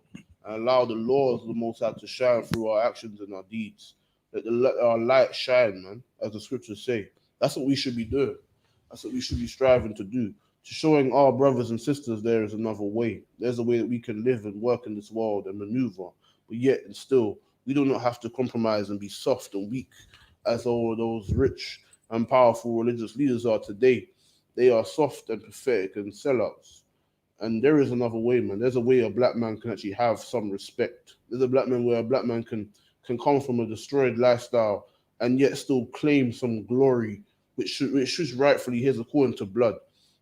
and allow the laws of the Most High to shine through our actions and our deeds. Let our light shine, man, as the scriptures say. That's what we should be doing. That's what we should be striving to do. To showing our brothers and sisters there is another way. There's a way that we can live and work in this world and maneuver. But yet and still, we do not have to compromise and be soft and weak as all those rich and powerful religious leaders are today. They are soft and pathetic and sellouts. And there is another way, man. There's a way a black man can actually have some respect. There's a black man where a black man can come from a destroyed lifestyle and yet still claim some glory, which is rightfully his according to blood.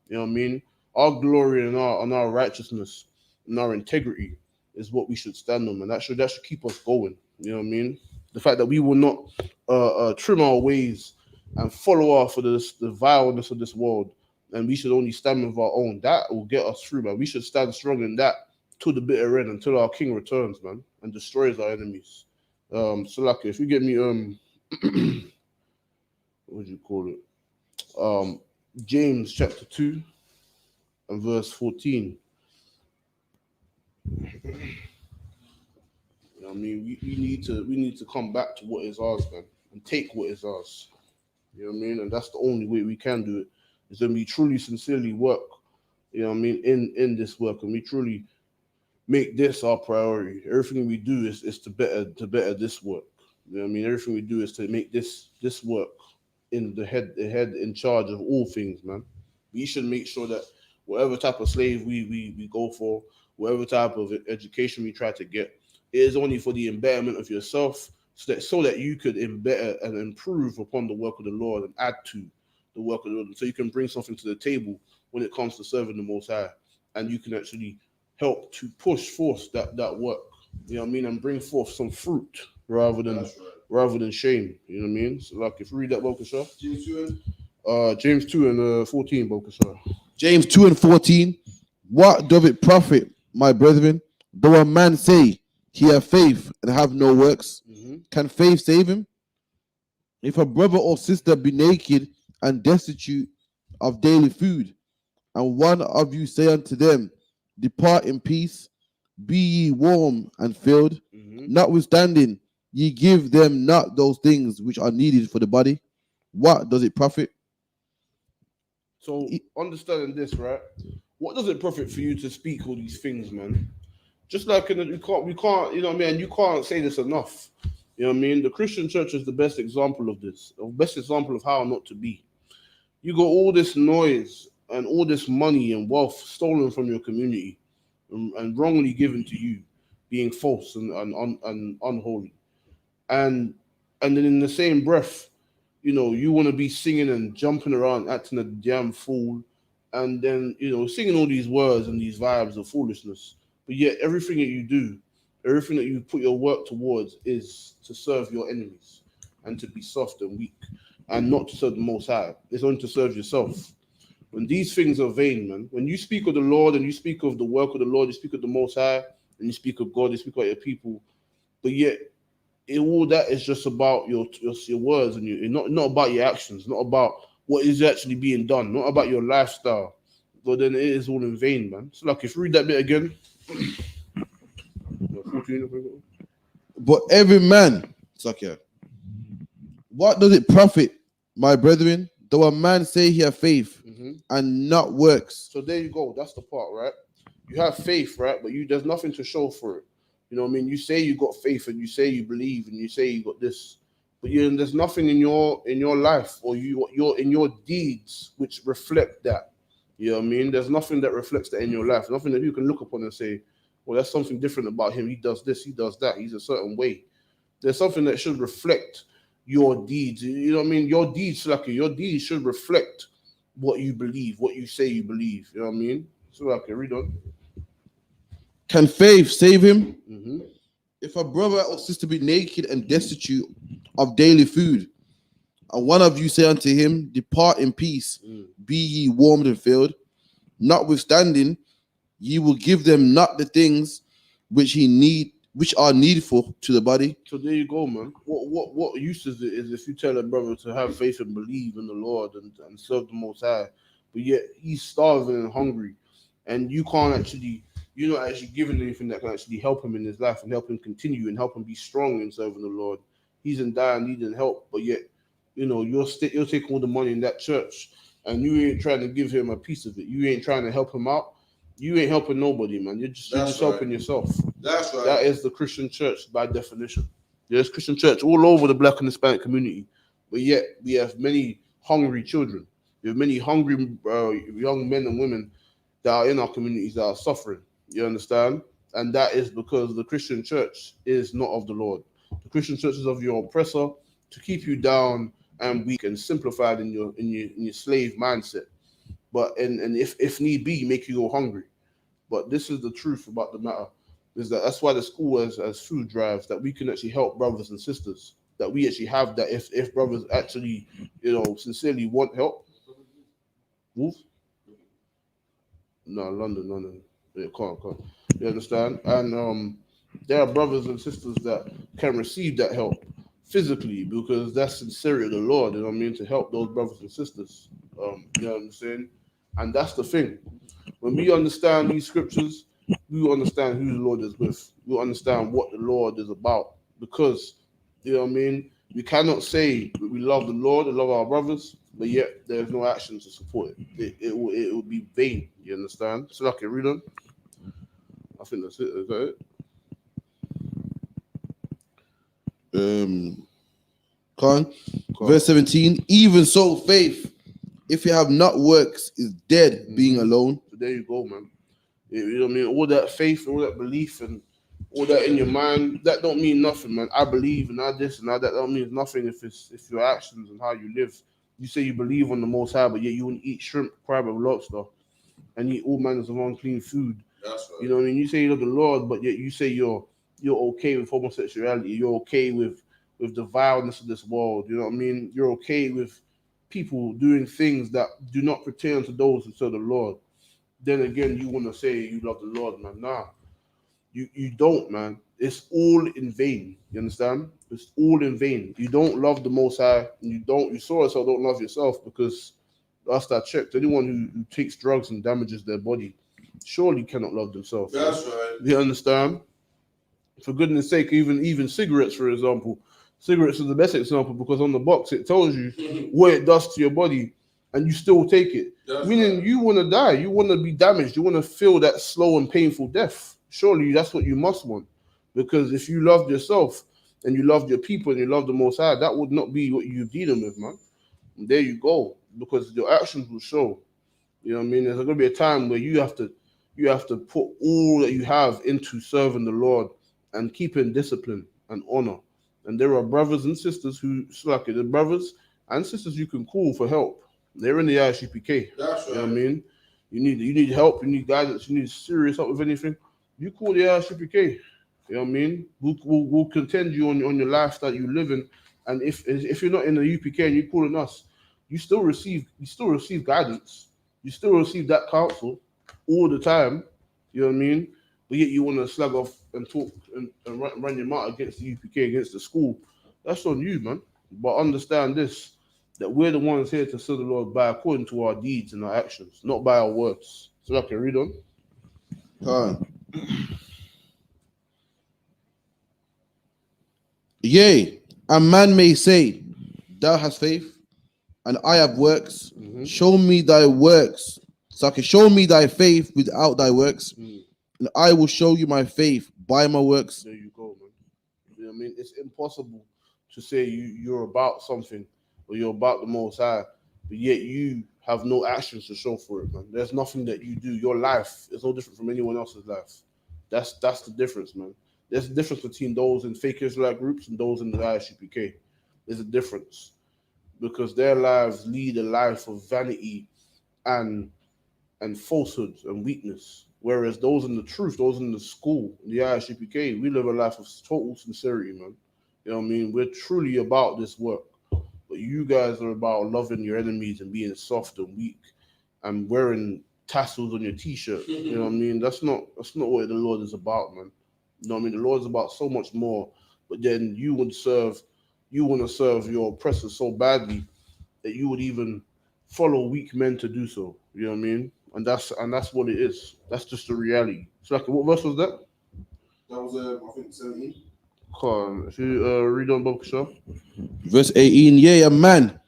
You know what I mean? Our glory and our righteousness and our integrity is what we should stand on, and that should keep us going. You know what I mean? The fact that we will not trim our ways and follow after the vileness of this world, and we should only stand with our own. That will get us through, man. We should stand strong in that till the bitter end, until our King returns, man, and destroys our enemies. So like, if you get me, what would you call it? James chapter 2 and verse 14. You know what I mean? We need to come back to what is ours, man, and take what is ours. You know what I mean? And that's the only way we can do it, is when we truly sincerely work, you know what I mean, in this work, and we truly make this our priority. Everything we do is to better this work. You know what I mean? Everything we do is to make this work in the head in charge of all things, man. We should make sure that whatever type of slave we go for, whatever type of education we try to get, it is only for the embetterment of yourself, so that you could embetter and improve upon the work of the Lord and add to the work of the Lord, so you can bring something to the table when it comes to serving the Most High, and you can actually help to push forth that work. You know what I mean? And bring forth some fruit rather than shame. You know what I mean? So like, if you read that, Bokasha. James 2 and 14, Bokasha. James 2 and 14. What doth it profit, my brethren, though a man say he have faith and have no works? Can faith save him? If a brother or sister be naked and destitute of daily food, and one of you say unto them, depart in peace, be ye warm and filled, notwithstanding ye give them not those things which are needed for the body, what does it profit? So understanding this, right? What does it profit for you to speak all these things, man? Just like we can't, you know what I mean? You can't say this enough. You know what I mean? The Christian church is the best example of this, the best example of how not to be. You got all this noise and all this money and wealth stolen from your community and wrongly given to you, being false and unholy. And then in the same breath, you know, you want to be singing and jumping around, acting a damn fool, and then, you know, singing all these words and these vibes of foolishness. But yet everything that you do, everything that you put your work towards is to serve your enemies and to be soft and weak and not to serve the Most High. It's only to serve yourself. When these things are vain, man, when you speak of the Lord and you speak of the work of the Lord, you speak of the Most High and you speak of God, you speak about your people, but yet all that is just about your words and you, not about your actions, not about what is actually being done, not about your lifestyle. But then it is all in vain, man. So like, if you read that bit again. 14. But every man, what does it profit, my brethren, though a man say he have faith and not works? So there you go. That's the part, right? You have faith, right? But there's nothing to show for it. You know what I mean? You say you got faith and you say you believe and you say you got this, but there's nothing in your life or you're in your deeds which reflect that. You know what I mean? There's nothing that reflects that in your life. Nothing that you can look upon and say, well, that's something different about him. He does this, he does that. He's a certain way. There's something that should reflect your deeds. You know what I mean? Your deeds, your deeds should reflect what you believe, what you say you believe. You know what I mean? So read on. Can faith save him? Mm-hmm. If a brother or sister be naked and destitute of daily food, and one of you say unto him, depart in peace, be ye warmed and filled, notwithstanding, ye will give them not the things which are needful to the body. So there you go, man. What use is it if you tell a brother to have faith and believe in the Lord and serve the Most High, but yet he's starving and hungry, and you're not actually giving anything that can actually help him in his life and help him continue and help him be strong in serving the Lord. He's in dire needing help, but yet, you're taking all the money in that church and you ain't trying to give him a piece of it. You ain't trying to help him out. You ain't helping nobody, man. You're just helping yourself. That's right. That is the Christian church by definition. There's Christian church all over the Black and Hispanic community, but yet we have many hungry children. We have many hungry young men and women that are in our communities that are suffering. You understand? And that is because the Christian church is not of the Lord. The Christian church is of your oppressor to keep you down and weak and simplified in your slave mindset. But and if need be, make you go hungry. But this is the truth about the matter. Is that's why the school has food drives, that we can actually help brothers and sisters. That we actually have that if brothers actually, sincerely want help. Wolf? No, London. Yeah, can't. You understand? And there are brothers and sisters that can receive that help physically because that's sincerity of the Lord, you know what I mean, to help those brothers and sisters. You know what I'm saying? And that's the thing. When we understand these scriptures, we will understand who the Lord is with. We'll understand what the Lord is about. Because, you know what I mean, we cannot say we love the Lord and love our brothers, but yet there's no action to support it. It will be vain, you understand? So okay, read on. I think that's it. Is that it? Verse 17, even so faith, if you have not works, is dead, being alone. So there you go, man. You know what I mean? All that faith, all that belief, and all that in your mind, that don't mean nothing, man. I believe and I this and I that don't mean nothing if your actions and how you live. You say you believe on the Most High, but yet you wouldn't eat shrimp, crab, and lobster, and eat all manners of unclean food. That's right. You know what I mean? You say you love the Lord, but yet you say you're okay with homosexuality. You're okay with the vileness of this world. You know what I mean? You're okay with people doing things that do not pertain to those who serve the Lord. Then again, you want to say you love the Lord, man. Nah, you don't, man. It's all in vain. You understand? It's all in vain. You don't love the Most High, and you saw yourself don't love yourself, because last I checked, anyone who takes drugs and damages their body surely cannot love themselves. That's right. You understand? For goodness sake, even cigarettes, for example. Cigarettes is the best example because on the box it tells you what it does to your body, and you still take it. That's Meaning right. you want to die, you want to be damaged, you want to feel that slow and painful death. Surely that's what you must want. Because if you loved yourself and you loved your people and you loved the Most High, that would not be what you're dealing with, man. And there you go. Because your actions will show. You know what I mean? There's going to be a time where you have to put all that you have into serving the Lord and keeping discipline and honor. And there are brothers and sisters the brothers and sisters you can call for help. They're in the I.S.U.P.K. That's right. You know what I mean? You need help, you need guidance, you need serious help with anything. You call the I.S.U.P.K. You know what I mean? We'll contend you on your life that you live in. And if you're not in the UPK and you're calling us, you still receive guidance. You still receive that counsel all the time. You know what I mean? But yet you want to slag off and talk and run your mouth against the UPK, against the school. That's on you, man. But understand this, that we're the ones here to serve the Lord by according to our deeds and our actions, not by our words. So I can read on. Yea, a man may say, thou hast faith, and I have works. Mm-hmm. Show me thy works. So show me thy faith without thy works, and I will show you my faith by my works. There you go, man. You know what I mean? It's impossible to say you're about something or you're about the Most High, but yet you have no actions to show for it, man. There's nothing that you do. Your life is no different from anyone else's life. That's the difference, man. There's a difference between those in fake Israelite groups and those in the I.S.U.P.K. There's a difference because their lives lead a life of vanity and falsehood and weakness. Whereas those in the truth, those in the school, the I.S.U.P.K, we live a life of total sincerity, man. You know what I mean? We're truly about this work. But you guys are about loving your enemies and being soft and weak and wearing tassels on your t-shirt. You know what I mean? That's not what the Lord is about, man. You know what I mean? The Lord is about so much more. But then you want to serve your oppressors so badly that you would even follow weak men to do so. You know what I mean? And that's what it is. That's just the reality. So like, what verse was that? That was I think 17. Come on, if you read on Bob Shaw. Verse 18. Yea, a man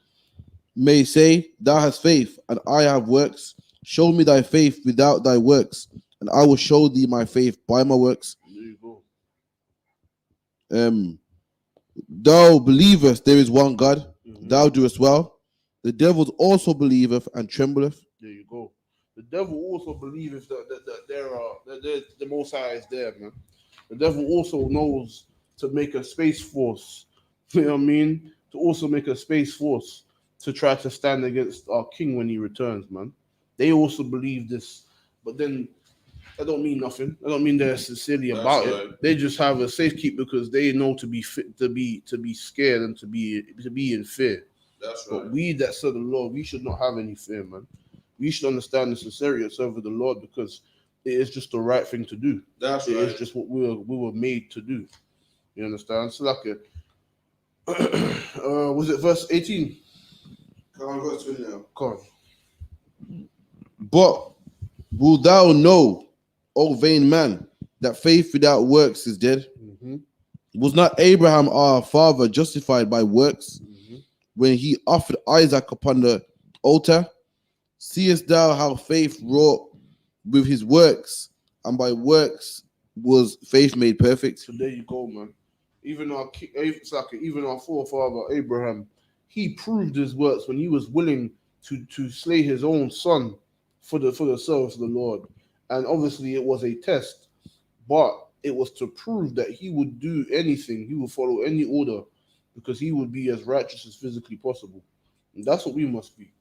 may say, Thou hast faith, and I have works. Show me thy faith without thy works, and I will show thee my faith by my works. There you go. Thou believest there is one God, thou doest well. The devil also believeth and trembleth. There you go. The devil also believes that the Most High is there, man. The devil also knows to make a space force. You know what I mean? To also make a space force to try to stand against our King when he returns, man. They also believe this, but then that don't mean nothing. I don't mean they're sincerely about it. They just have a safekeep because they know to be fit, to be scared and to be in fear. That's right. But we that serve the Lord, we should not have any fear, man. We should understand the sincerity of serving the Lord because it is just the right thing to do. That's right. It is just what we were made to do. You understand? So like, was it verse 18? Come on, verse 20 now. Come on. But wilt thou know, O vain man, that faith without works is dead? Was not Abraham our father justified by works when he offered Isaac upon the altar? Seest thou how faith wrought with his works, and by works was faith made perfect? So there you go, man. Even our forefather Abraham, he proved his works when he was willing to slay his own son for the service of the Lord. And obviously it was a test, but it was to prove that he would do anything, he would follow any order, because he would be as righteous as physically possible. And that's what we must be.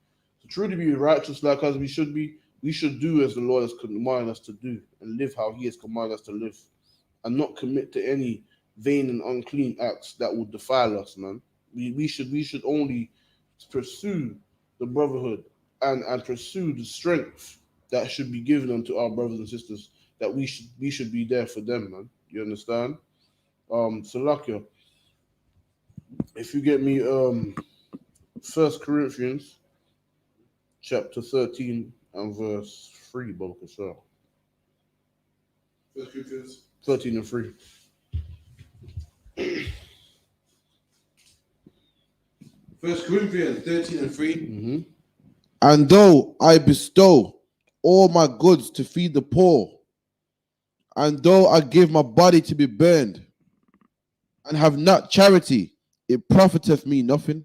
To truly be righteous like as we should be, we should do as the Lord has commanded us to do and live how he has commanded us to live and not commit to any vain and unclean acts that would defile us, man. We should only pursue the brotherhood and pursue the strength that should be given unto our brothers and sisters, that we should be there for them, man. You understand? Salakia, if you get me 1 Corinthians chapter 13 and verse 3, Balkashar. 1 Corinthians 13 and 3. 1 Corinthians 13 and 3. And though I bestow all my goods to feed the poor, and though I give my body to be burned, and have not charity, it profiteth me nothing.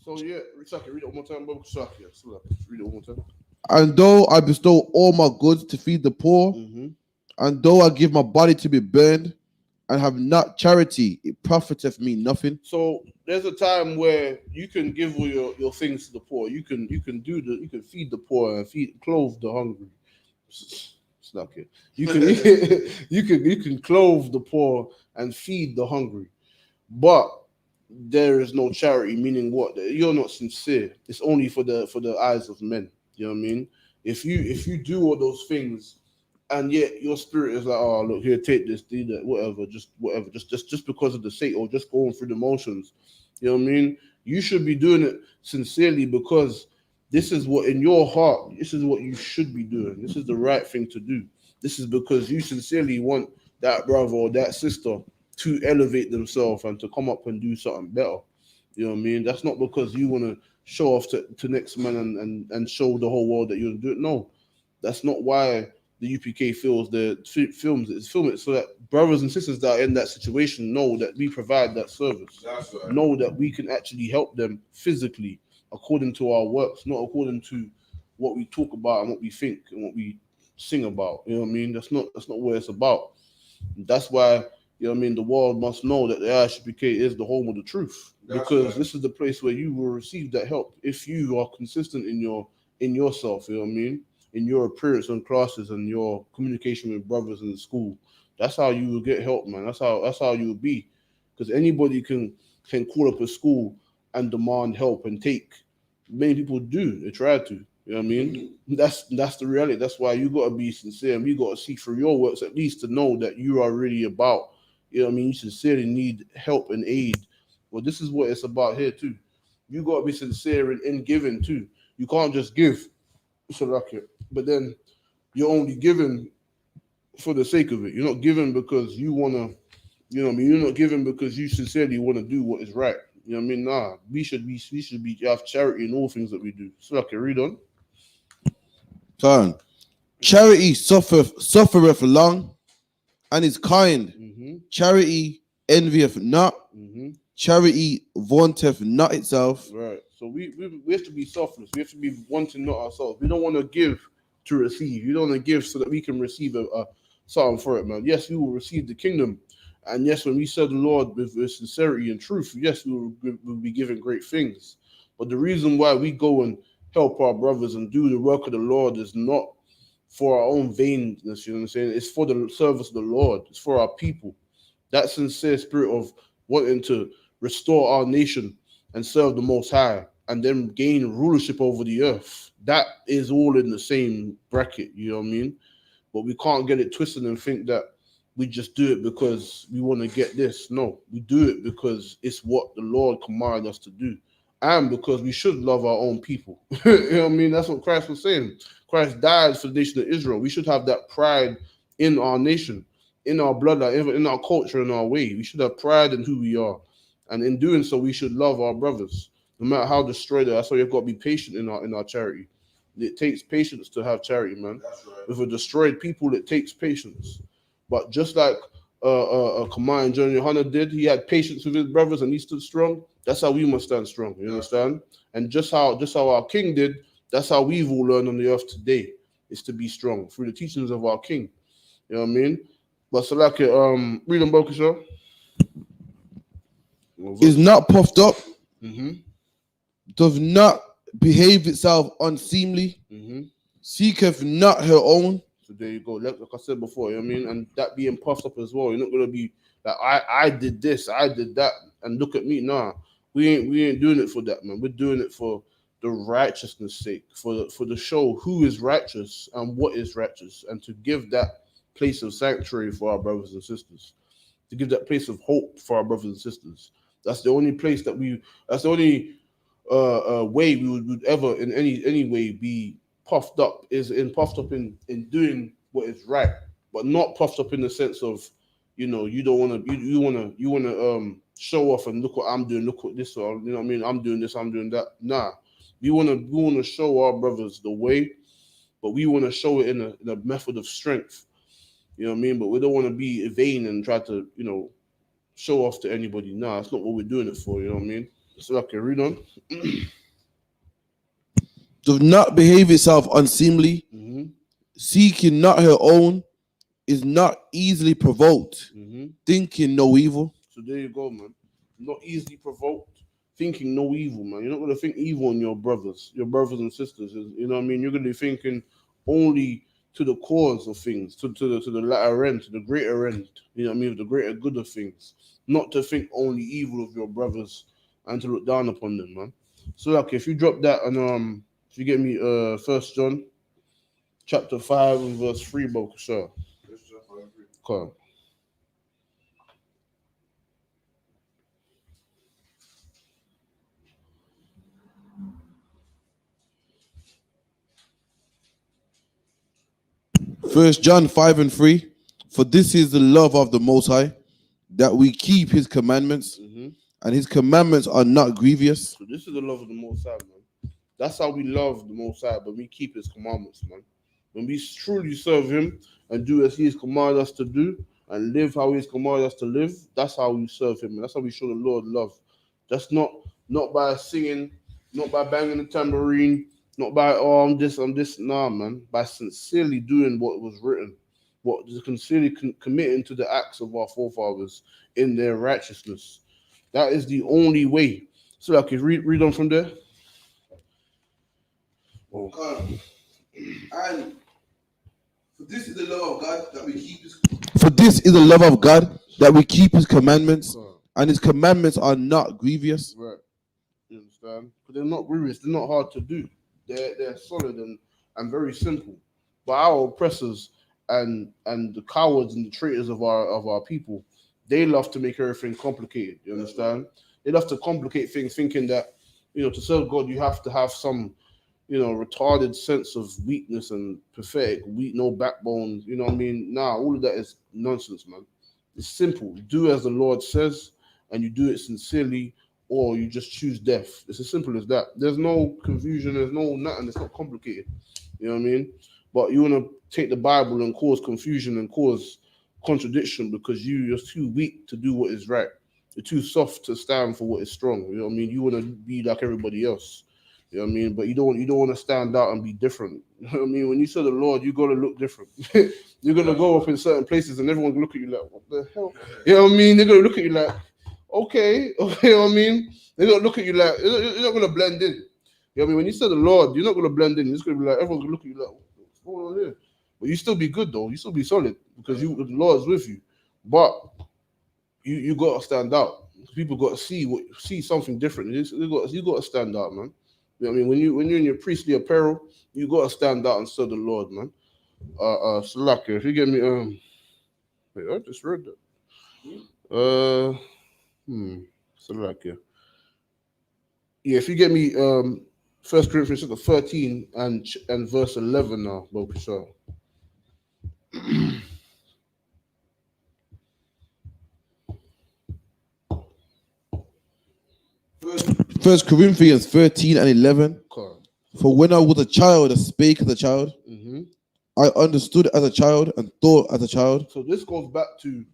So yeah, read it one more time, Bob. Read it one more time. And though I bestow all my goods to feed the poor, and though I give my body to be burned, and have not charity, it profiteth me nothing. So there's a time where you can give all your things to the poor. You can feed the poor and clothe the hungry. It's not good. You can clothe the poor and feed the hungry, but there is no charity. Meaning what? You're not sincere. It's only for the eyes of men. You know what I mean? If you do all those things, and yet your spirit is like, oh look here, take this, do that, whatever, just because of the sake, or just going through the motions. You know what I mean? You should be doing it sincerely because this is what in your heart, this is what you should be doing. This is the right thing to do. This is because you sincerely want that brother or that sister to elevate themselves and to come up and do something better. You know what I mean? That's not because you want to show off to next man and show the whole world that you're doing it. No, that's not why the UPK films it so that brothers and sisters that are in that situation know that we provide that service. That's right. Know that we can actually help them physically according to our works, not according to what we talk about and what we think and what we sing about. You know what I mean? That's not what it's about. That's why, you know what I mean, the world must know that the I.S.U.P.K is the home of the truth. Because this is the place where you will receive that help if you are consistent in yourself, you know what I mean? In your appearance in classes and your communication with brothers in school. That's how you will get help, man. That's how you will be. Because anybody can call up a school and demand help and take. Many people do. They try to. You know what I mean? That's the reality. That's why you gotta be sincere and we gotta see through your works at least to know that you are really about, you know what I mean, you sincerely need help and aid. Well, this is what it's about here too. You gotta be sincere in giving too. You can't just give, so like it. But then you're only giving for the sake of it. You're not giving because you wanna, you know what I mean? You're not giving because you sincerely want to do what is right. You know what I mean? Nah, we should be have charity in all things that we do. So like read on. Son, charity suffereth long and is kind. Mm-hmm. Charity envieth not. Mm-hmm. Charity vaunteth not itself. Right. So we have to be selfless. We have to be wanting not ourselves. We don't want to give to receive. You don't want to give so that we can receive a something for it, man. Yes, we will receive the kingdom. And yes, when we serve the Lord with sincerity and truth, yes, we'll be given great things. But the reason why we go and help our brothers and do the work of the Lord is not for our own vainness, you know what I'm saying? It's for the service of the Lord. It's for our people. That sincere spirit of wanting to restore our nation and serve the Most High and then gain rulership over the earth. That is all in the same bracket, you know what I mean? But we can't get it twisted and think that we just do it because we want to get this. No, we do it because it's what the Lord commanded us to do. And because we should love our own people. You know what I mean? That's what Christ was saying. Christ died for the nation of Israel. We should have that pride in our nation, in our bloodline, in our culture, in our way. We should have pride in who we are. And in doing so, we should love our brothers, no matter how destroyed they are. That's why you've got to be patient in our charity. It takes patience to have charity, man. Right. With a destroyed people, it takes patience. But just like Kamai and John YAHANNA did, he had patience with his brothers and he stood strong. That's how we must stand strong. You understand? And just how our king did, that's how we've all learned on the earth today, is to be strong through the teachings of our king. You know what I mean? But so like read on Bokisha. Is not puffed up, mm-hmm. does not behave itself unseemly, mm-hmm. seeketh not her own. So there you go. Like I said before, you know what I mean? And that being puffed up as well. You're not gonna be like I did this, I did that, and look at me. Nah, we ain't doing it for that, man. We're doing it for the righteousness' sake, for the show who is righteous and what is righteous, and to give that place of sanctuary for our brothers and sisters, to give that place of hope for our brothers and sisters. That's the only place that's the only way we would ever in any way be puffed up in doing what is right, but not puffed up in the sense of, you know, you don't want to you want to show off and look what I'm doing, look what this, or you know what I mean, I'm doing this, I'm doing that. Nah, we want to show our brothers the way, but we want to show it in a method of strength. You know what I mean? But we don't want to be vain and try to, you know, show off to anybody. Nah, that's not what we're doing it for. You know what I mean? So okay, read on. Does not behave itself unseemly, mm-hmm. seeking not her own, is not easily provoked, mm-hmm. thinking no evil. So there you go, man. Not easily provoked, thinking no evil, man. You're not going to think evil on your brothers and sisters. You know what I mean? You're going to be thinking only to the cause of things, to the latter end, to the greater end. You know what I mean? The greater good of things. Not to think only evil of your brothers and to look down upon them, man. So like, if you drop that and if you get me 1 John chapter 5 and verse 3, bro, sure. Okay. 1 John 5 and 3. For this is the love of the Most High, that we keep his commandments, and his commandments are not grievous. So this is the love of the Most High, man. That's how we love the Most High, but we keep his commandments, man. When we truly serve him and do as he has commanded us to do and live how he has commanded us to live, that's how we serve him, and that's how we show the Lord love. That's not by singing, not by banging the tambourine, not by I'm this, nah, man. By sincerely doing what was written. but sincerely committing to the acts of our forefathers in their righteousness. That is the only way. So I can read on from there. Oh. And for this is the love of God that we keep his. For this is the love of God that we keep his commandments, and his commandments are not grievous. Right. You understand? But they're not grievous. They're not hard to do. They're solid and very simple. But our oppressors and the cowards and the traitors of our people, they love to make everything complicated. You understand? They love to complicate things, thinking that to serve God you have to have some retarded sense of weakness and pathetic, weak, no backbone. You know what I mean? Nah, all of that is nonsense, man. It's simple. Do as the Lord says, and you do it sincerely, or you just choose death. It's as simple as that. There's no confusion. There's no nothing. It's not complicated. You know what I mean? But you want to take the Bible and cause confusion and cause contradiction because you're too weak to do what is right. You're too soft to stand for what is strong. You know what I mean? You want to be like everybody else. You know what I mean? But you don't want to stand out and be different. You know what I mean? When you serve the Lord, you got to look different. You're going to go up in certain places and everyone's going to look at you like, what the hell? You know what I mean? They're going to look at you like, okay. You know what I mean? They're going to look at you like, you're not going to blend in. You know what I mean? When you serve the Lord, you're not going to blend in. You're just going to be like, everyone's going to look at you like, what's going on here? But you still be good though. You still be solid because the Lord's with you. But you got to stand out. People got to see something different. You got to stand out, man. You know what I mean? When you're in your priestly apparel, you got to stand out and serve the Lord, man. Salaka, if you get me, wait, I just read that. Salaka. Yeah, if you get me, 1 Corinthians chapter 13 and verse 11 now, Bob Shaw. First Corinthians 13 and 11. Okay. For when I was a child, I spake as a child. Mm-hmm. I understood as a child and thought as a child. So this goes back to,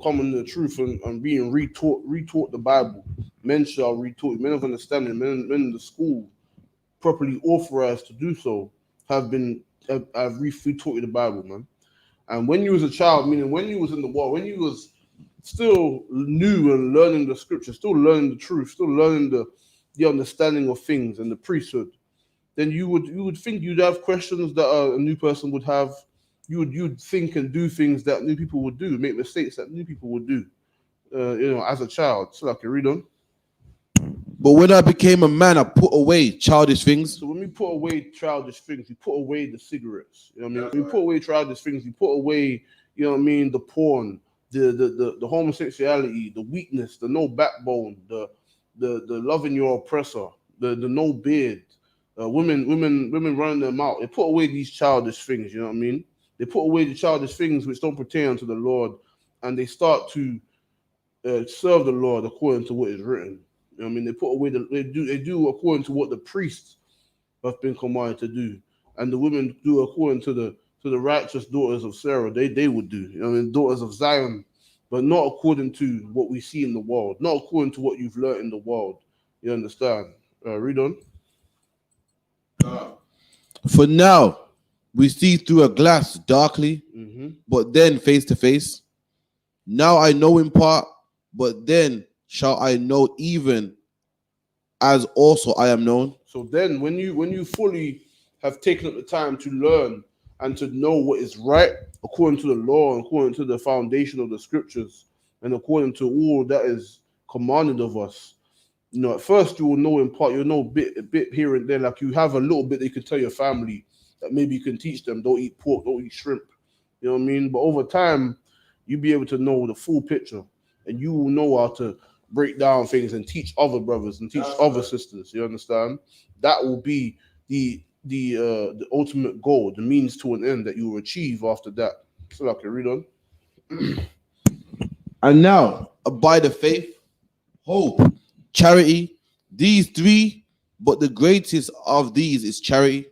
coming to the truth and being retaught the Bible. Men shall retaught. Men of understanding, men in the school, properly authorized to do so, have retaught you the Bible, man. And when you was a child, meaning when you was in the world, when you was still new and learning the scripture, still learning the truth, still learning the understanding of things and the priesthood, then you would think you'd have questions that a new person would have. You'd think and do things that new people would do, make mistakes that new people would do, as a child. So I can read on. But when I became a man, I put away childish things. So when we put away childish things, we put away the cigarettes. You know what I mean? When we put away childish things, we put away, you know what I mean, the porn, the homosexuality, the weakness, the no backbone, the loving your oppressor, the no beard, women running their mouth. They put away these childish things. You know what I mean? They put away the childish things which don't pertain to the Lord, and they start to serve the Lord according to what is written. You know what I mean? They put away they do according to what the priests have been commanded to do, and the women do according to the righteous daughters of Sarah. They would do. You know what I mean? Daughters of Zion, but not according to what we see in the world, not according to what you've learned in the world. You understand? Read on. For now, we see through a glass darkly, but then face to face. Now I know in part, but then shall I know even as also I am known. So then when you fully have taken up the time to learn and to know what is right according to the law, according to the foundation of the scriptures, and according to all that is commanded of us, at first you will know in part, you'll know a bit here and there, like you have a little bit that you can tell your family that maybe you can teach them, don't eat pork, don't eat shrimp. You know what I mean? But over time, you'll be able to know the full picture, and you will know how to break down things and teach other brothers and teach other sisters. You understand? That will be the ultimate goal, the means to an end that you will achieve after that. So I can read on. And now abide the faith, hope, charity, these three, but the greatest of these is charity.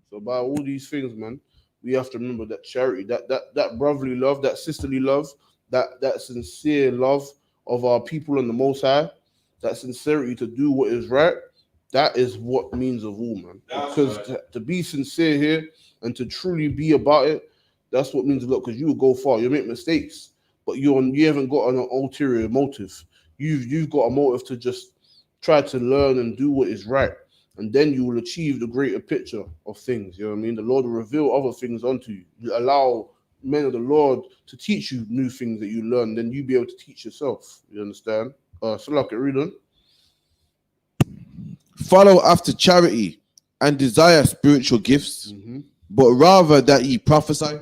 So by all these things, man, we have to remember that charity, that brotherly love, that sisterly love, that sincere love of our people and the Most High, that sincerity to do what is right, that is what means of all, man. Because to be sincere here and to truly be about it, That's what means a lot, because you will go far. You make mistakes, but you haven't got an ulterior motive. You've got a motive to just try to learn and do what is right, and then you will achieve the greater picture of things. You know what I mean? The Lord will reveal other things unto you. You allow men of the Lord to teach you new things that you learn, then you be able to teach yourself. You understand? So like it, read on. Follow after charity and desire spiritual gifts, but rather that ye prophesy.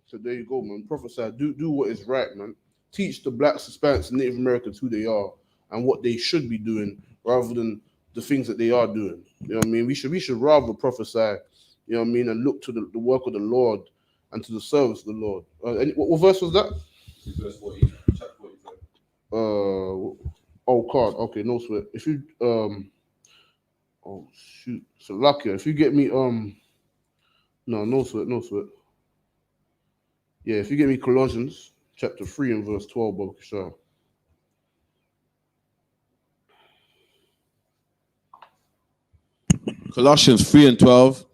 So there you go, man. Prophesy. Do what is right, man. Teach the blacks, Hispanics, and Native Americans who they are and what they should be doing, rather than the things that they are doing. You know what I mean? We should rather prophesy, you know what I mean, and look to the work of the Lord and to the service of the Lord. What verse was that? Verse 40, chapter 45. Oh, card. Okay, no sweat. If you oh shoot, so lucky. If you get me no sweat. Yeah, if you get me Colossians chapter 3 and verse 12, Baba Kishar. Colossians 3 and 12.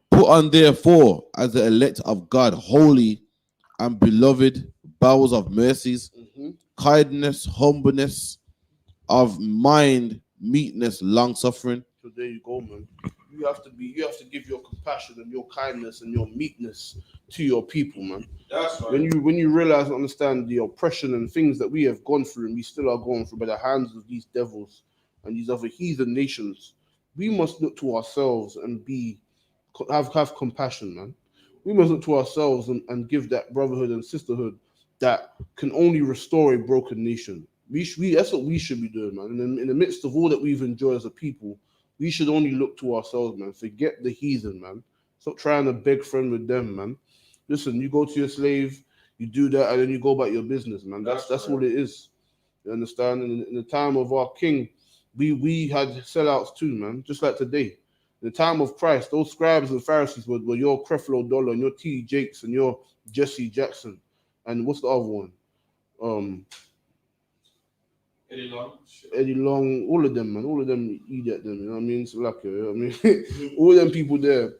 Put on therefore as the elect of God, holy and beloved, bowels of mercies, kindness, humbleness of mind, meekness, long suffering. So there you go, man. You have to give your compassion and your kindness and your meekness to your people, man. That's right. When you realize and understand the oppression and things that we have gone through and we still are going through by the hands of these devils and these other heathen nations, we must look to ourselves and have compassion, man. We must look to ourselves and give that brotherhood and sisterhood that can only restore a broken nation. That's what we should be doing, man. And in the midst of all that we've enjoyed as a people, we should only look to ourselves, man. Forget the heathen, man. Stop trying to beg friend with them, man. Listen, you go to your slave, you do that, and then you go about your business, man. That's right. All it is. You understand? And in the time of our king, we had sellouts too, man. Just like today. In the time of Christ, those scribes and Pharisees were your Creflo Dollar and your T. Jakes and your Jesse Jackson. And what's the other one? Eddie Long, all of them, man. All of them eat at them, you know what I mean? It's lucky, you know what I mean? All of them people there.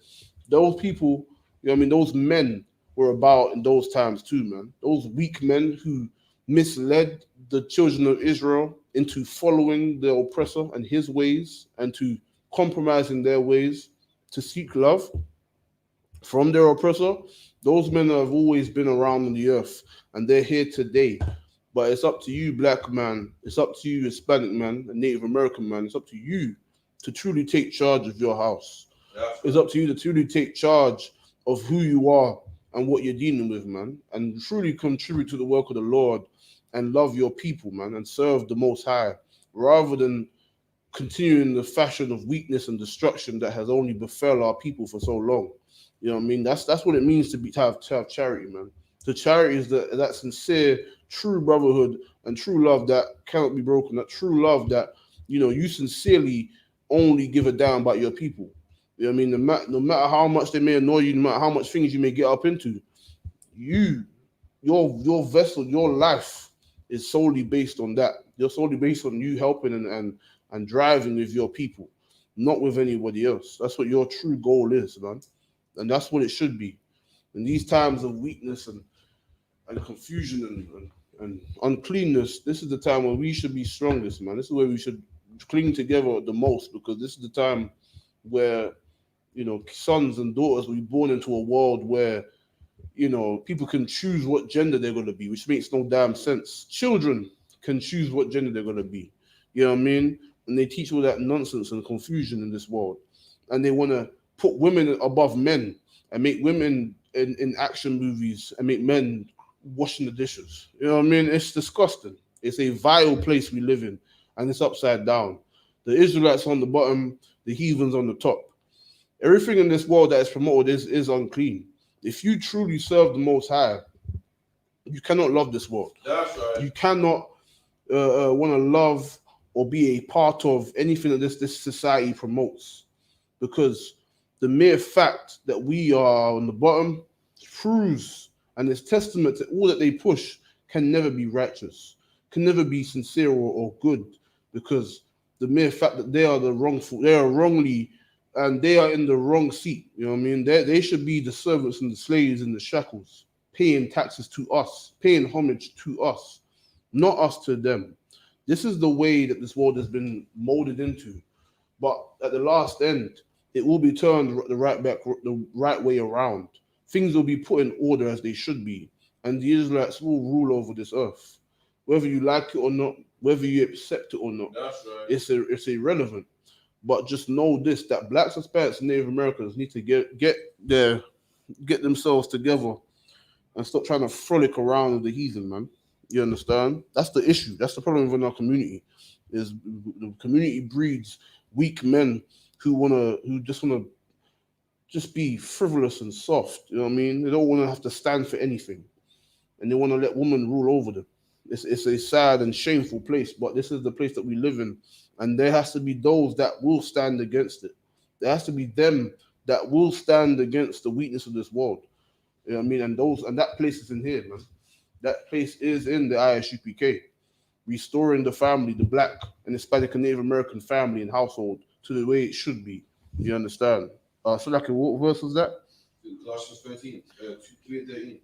Those people, you know what I mean? Those men were about in those times too, man. Those weak men who misled the children of Israel into following the oppressor and his ways and to compromising their ways to seek love from their oppressor. Those men have always been around on the earth and they're here today. But it's up to you, black man. It's up to you, Hispanic man, and Native American man. It's up to you to truly take charge of your house. It's up to you to truly take charge of who you are and what you're dealing with, man, and truly contribute to the work of the Lord and love your people, man, and serve the Most High, rather than continuing the fashion of weakness and destruction that has only befell our people for so long. You know what I mean? That's what it means to have charity, man. The charity is that sincere, true brotherhood and true love that cannot be broken. That true love that, you know, you sincerely only give a damn about your people. You know what I mean? No matter how much they may annoy you, no matter how much things you may get up into, your vessel, your life is solely based on that. You're solely based on you helping and driving with your people, not with anybody else. That's what your true goal is, man. And that's what it should be. In these times of weakness and confusion and uncleanness, this is the time where we should be strongest, man. This is where we should cling together the most, because this is the time where, you know, sons and daughters will be born into a world where, you know, people can choose what gender they're going to be, which makes no damn sense. Children can choose what gender they're going to be. You know what I mean? And they teach all that nonsense and confusion in this world. And they want to put women above men and make women in action movies and make men washing the dishes. You know what I mean? It's disgusting. It's a vile place we live in, and it's upside down. The Israelites on the bottom, the heathens on the top. Everything in this world that is promoted is unclean. If you truly serve the Most High, you cannot love this world. That's right. You cannot want to love or be a part of anything that this society promotes, because the mere fact that we are on the bottom proves and is testament to all that they push can never be righteous, can never be sincere or good, because the mere fact that they are wrongly and they are in the wrong seat. You know what I mean? They should be the servants and the slaves in the shackles, paying taxes to us, paying homage to us, not us to them. This is the way that this world has been molded into. But at the last end, it will be turned the right way around. Things will be put in order as they should be, and the Israelites will rule over this earth, whether you like it or not, whether you accept it or not. That's right. It's irrelevant. But just know this: that blacks, Hispanics, and Native Americans need to get themselves together and stop trying to frolic around with the heathen, man. You understand? That's the issue. That's the problem within our community. Is the community breeds weak men who just wanna just be frivolous and soft. You know what I mean? They don't want to have to stand for anything, and they want to let women rule over them. It's a sad and shameful place, but this is the place that we live in, and there has to be those that will stand against it. There has to be them that will stand against the weakness of this world. You know what I mean? And that place is in here, man. That place is in the I.S.U.P.K, restoring the family, the black and Hispanic and Native American family and household to the way it should be. You understand? So like, what verse was that? Colossians 13, 3 and 13.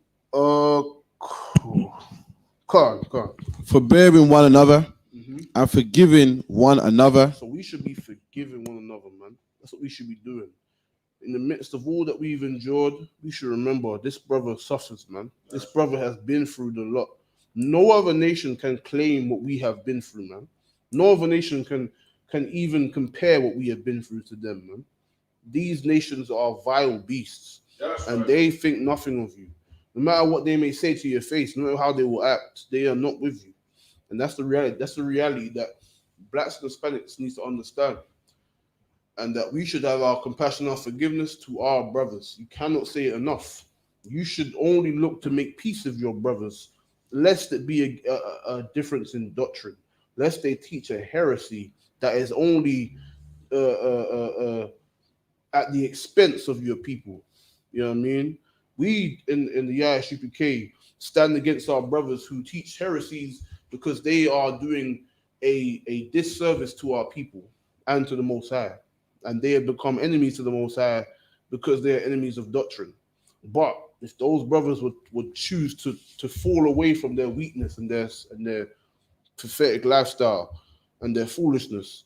Come on. Forbearing one another Mm-hmm. and forgiving one another. So we should be forgiving one another, man. That's what we should be doing. In the midst of all that we've endured, we should remember this brother suffers, man. This brother has been through the lot. No other nation can claim what we have been through, man. No other nation can even compare what we have been through to them, man. These nations are vile beasts, and they think nothing of you. No matter what they may say to your face, no matter how they will act, they are not with you. And that's the reality. That's the reality that blacks and Hispanics need to understand. And that we should have our compassion and forgiveness to our brothers. You cannot say it enough. You should only look to make peace with your brothers, lest it be a difference in doctrine, lest they teach a heresy that is only at the expense of your people. You know what I mean? We in the I.S.U.P.K stand against our brothers who teach heresies because they are doing a disservice to our people and to the Most High. And they have become enemies to the Most High because they are enemies of doctrine. But if those brothers would choose to fall away from their weakness and their pathetic lifestyle and their foolishness,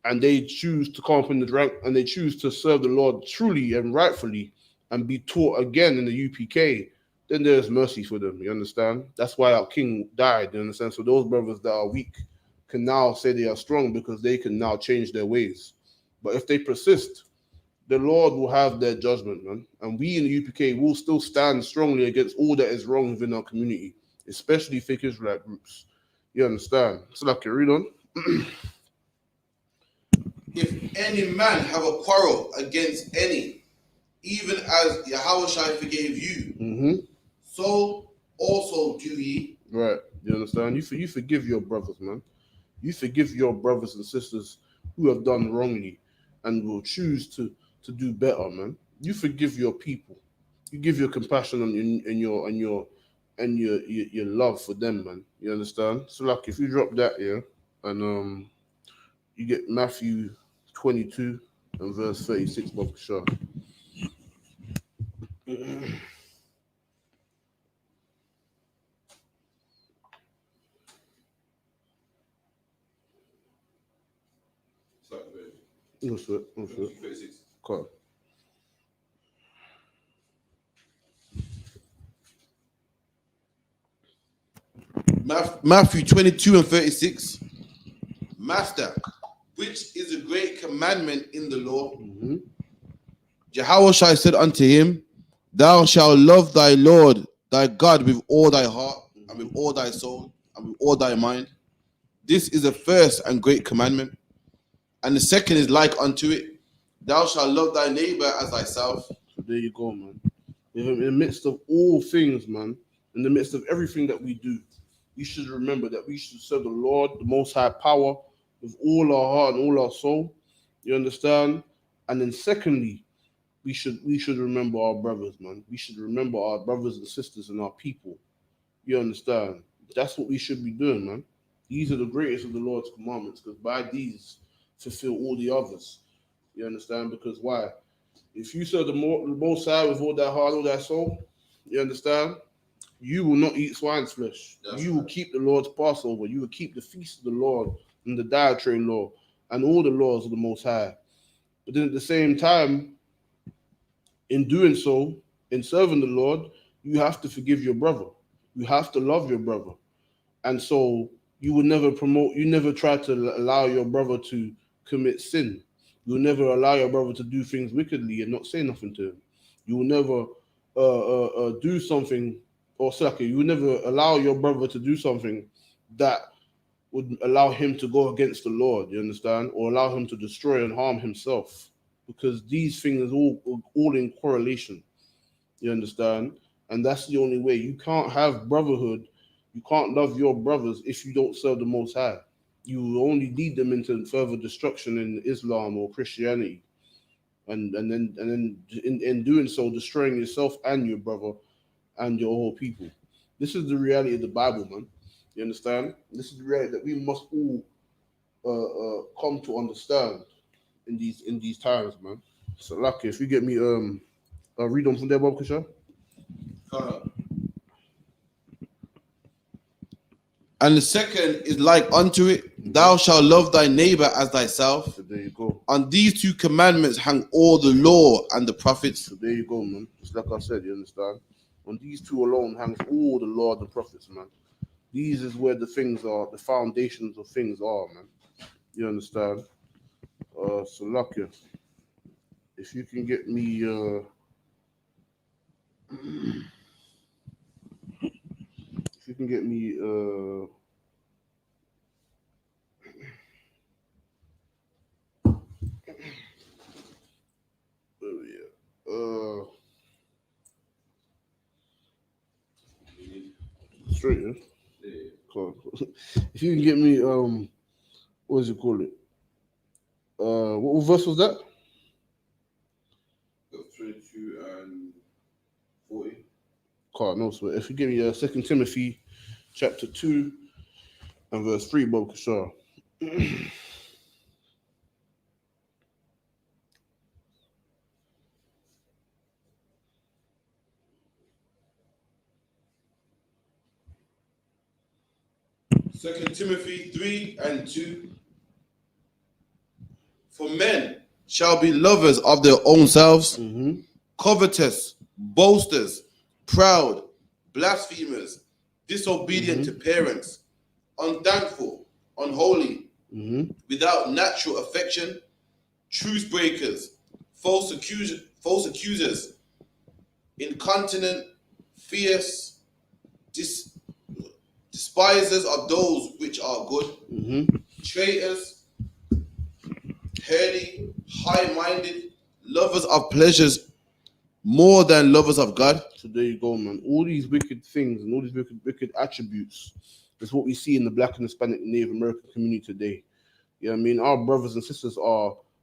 and they choose to come up in the rank and they choose to serve the Lord truly and rightfully and be taught again in the UPK, then there's mercy for them. You understand? That's why our king died. You understand? So those brothers that are weak can now say they are strong because they can now change their ways. But if they persist, the Lord will have their judgment, man. And we in the UPK will still stand strongly against all that is wrong within our community, especially fake Israelite groups. You understand? So like, read on. If any man have a quarrel against any, even as Yahushua forgave you, Mm-hmm. so also do ye. Right. You understand? You forgive your brothers, man. You forgive your brothers and sisters who have done wrongly and will choose to do better, man. You forgive your people. You give your compassion and your love for them, man. You understand? So like, if you drop that, yeah, and you get Matthew 22 and verse 36, Bob Shah. What's it? 36. Okay. Matthew 22 and 36. Master, which is a great commandment in the law? Mm-hmm. Jehoshua said unto him, Thou shalt love thy Lord thy God with all thy heart, and with all thy soul, and with all thy mind. This is the first and great commandment. And the second is like unto it, Thou shalt love thy neighbor as thyself. So there you go, man. In the midst of all things, man, in the midst of everything that we do, we should remember that we should serve the Lord, the Most High Power, with all our heart and all our soul. You understand? And then secondly, we should remember our brothers, man. We should remember our brothers and sisters and our people. You understand? That's what we should be doing, man. These are the greatest of the Lord's commandments, because by these fulfill all the others. You understand? Because why? If you serve the Most High with all that heart, all that soul, you understand? You will not eat swine's flesh. You will keep the Lord's Passover. You will keep the feast of the Lord and the dietary law and all the laws of the Most High. But then at the same time, in doing so, in serving the Lord, you have to forgive your brother. You have to love your brother. And so you will never promote, you never try to allow your brother to commit sin. You'll never allow your brother to do things wickedly and not say nothing to him. You will never do something, or you will never allow your brother to do something that would allow him to go against the Lord, you understand? Or allow him to destroy and harm himself. Because these things are all in correlation, you understand? And that's the only way. You can't have brotherhood, you can't love your brothers if you don't serve the Most High. You will only lead them into further destruction in Islam or Christianity. And then in doing so, destroying yourself and your brother and your whole people. This is the reality of the Bible, man. You understand? This is the reality that we must all come to understand in these times, man. So lucky if you get me read on from there, Bob Kisha. And the second is like unto it, thou shalt love thy neighbor as thyself. So there you go. On these two commandments hang all the law and the prophets. So there you go, man. Just like I said, you understand? On these two alone hangs all the law and the prophets, man. These is where the things are, the foundations of things are, man. You understand? So lucky. If you can get me if you can get me straight, yeah? Yeah. Cool. If you can get me what does it call it? What verse was that? 22 and 40. Cool, no sweat. If you give me 2 Timothy chapter 2 and verse 3, Bob Kashar. 2 Timothy 3 and 2. For men shall be lovers of their own selves, covetous, boasters, proud, blasphemers, disobedient to parents, unthankful, unholy, without natural affection, truce breakers, false accusers, incontinent, fierce, despisers of those which are good, traitors, heady, high-minded, lovers of pleasures more than lovers of God. So there you go, man. All these wicked things and all these wicked attributes is what we see in the Black and Hispanic Native American community today. You know what I mean? Our brothers and sisters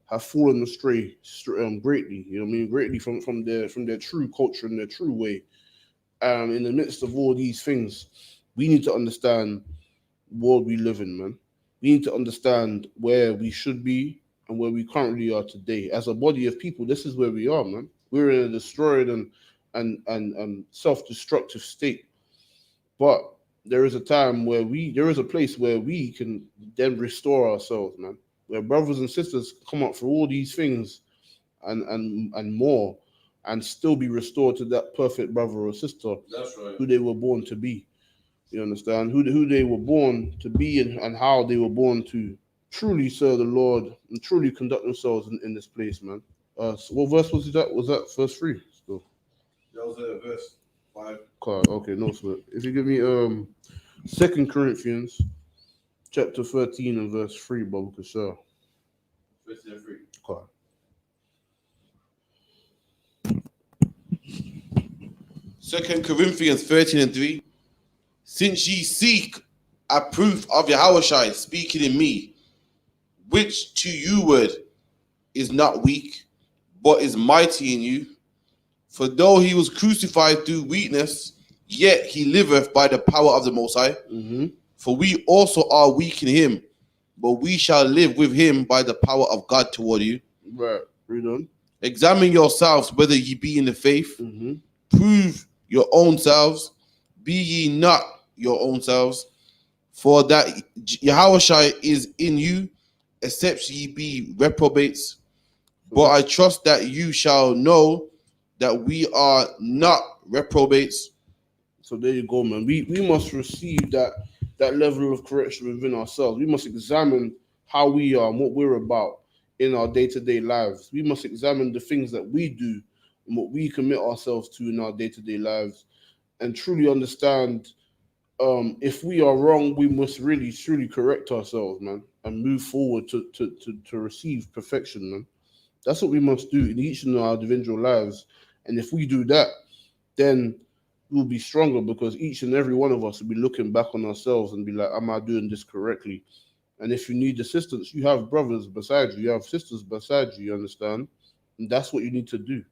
have fallen astray greatly. You know what I mean? Greatly from their true culture and their true way. In the midst of all these things, we need to understand the world we live in, man. We need to understand where we should be and where we currently are today. As a body of people, this is where we are, man. We're in a destroyed and self-destructive state. But there is a time where there is a place where we can then restore ourselves, man. Where brothers and sisters come up for all these things and more, and still be restored to that perfect brother or sister. That's right. Who they were born to be. You understand? Who they were born to be and how they were born to truly serve the Lord and truly conduct themselves in this place, man. So what verse was that? Was that verse 3 still? That was verse 5. Okay, no sweat. If you give me 2 Corinthians chapter 13 and verse 3, Bob Kashar. 13 and 3. Okay. 2 Corinthians 13 and 3. Since ye seek a proof of Yahushua speaking in me, which to you word is not weak, but is mighty in you. For though he was crucified through weakness, yet he liveth by the power of the Most High. For we also are weak in him, but we shall live with him by the power of God toward you. Right. Read on. Examine yourselves whether ye be in the faith. Mm-hmm. Prove your own selves. Be ye not your own selves. For that Yahushua is in you, except ye be reprobates. But I trust that you shall know that we are not reprobates. So there you go, man. We must receive that level of correction within ourselves. We must examine how we are and what we're about in our day-to-day lives. We must examine the things that we do and what we commit ourselves to in our day-to-day lives, and truly understand if we are wrong, we must really truly correct ourselves, man, and move forward to receive perfection, man. That's what we must do in each of our individual lives. And if we do that, then we'll be stronger, because each and every one of us will be looking back on ourselves and be like, am I doing this correctly? And if you need assistance, you have brothers beside you, you have sisters beside you, you understand? And that's what you need to do.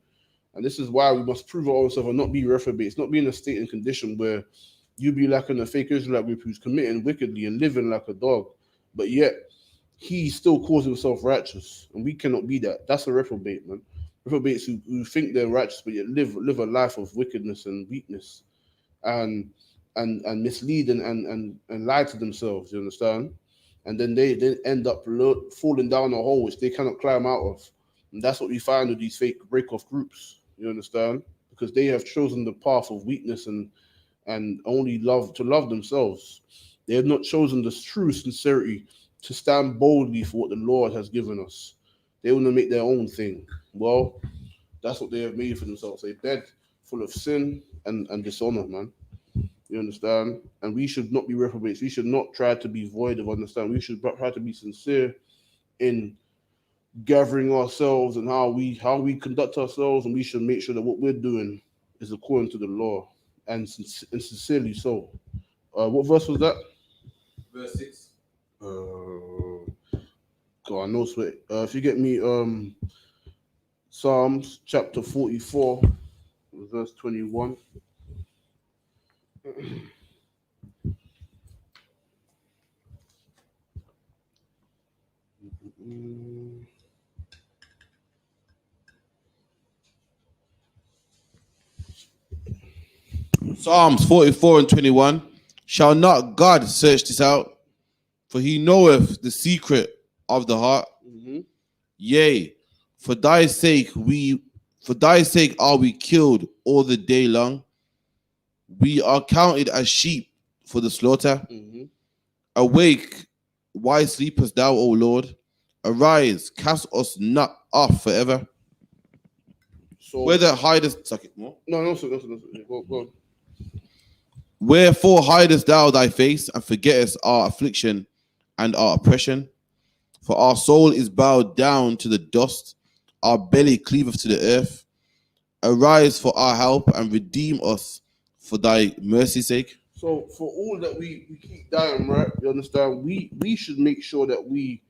And this is why we must prove ourselves and not be reprobates, not be in a state and condition where you be like in a fake Israelite group who's committing wickedly and living like a dog, but yet he still calls himself righteous. And we cannot be that. That's a reprobate, man. Reprobates who think they're righteous but yet live a life of wickedness and weakness and mislead and lie to themselves, you understand? And then they end up falling down a hole which they cannot climb out of. And that's what we find with these fake break-off groups, you understand? Because they have chosen the path of weakness and only love themselves. They have not chosen the true sincerity to stand boldly for what the Lord has given us. They want to make their own thing. Well, that's what they have made for themselves. A bed full of sin and dishonor, man. You understand? And we should not be reprobates. We should not try to be void of understanding. We should try to be sincere in gathering ourselves and how we conduct ourselves, and we should make sure that what we're doing is according to the law and sincerely so. What verse was that? Verse 6. God, I know sweat. If you get me Psalms chapter 44, verse 21. Psalms 44 and 21. Shall not God search this out? For he knoweth the secret of the heart. Mm-hmm. Yea, for thy sake are we killed all the day long. We are counted as sheep for the slaughter. Mm-hmm. Awake, why sleepest thou, O Lord? Arise, cast us not off forever. So Whether hidest suck it more. No. Go on. Wherefore hidest thou thy face and forgettest our affliction and our oppression? For our soul is bowed down to the dust, our belly cleaveth to the earth. Arise for our help and redeem us for thy mercy's sake. So for all that we keep dying, right? You understand? We should make sure that we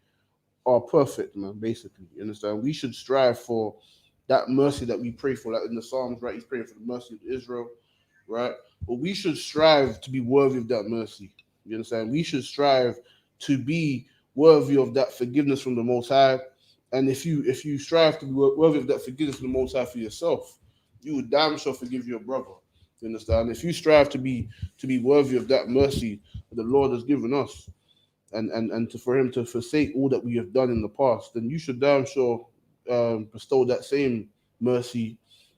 are perfect, man. Basically, you understand? We should strive for that mercy that we pray for, like in the Psalms, right? He's praying for the mercy of Israel, right? But we should strive to be worthy of that mercy. You understand? We should strive to be worthy of that forgiveness from the Most High. And if you strive to be worthy of that forgiveness from the Most High for yourself, you would damn sure forgive your brother. You understand? If you strive to be worthy of that mercy that the Lord has given us, and for Him to forsake all that we have done in the past, then you should damn sure bestow that same mercy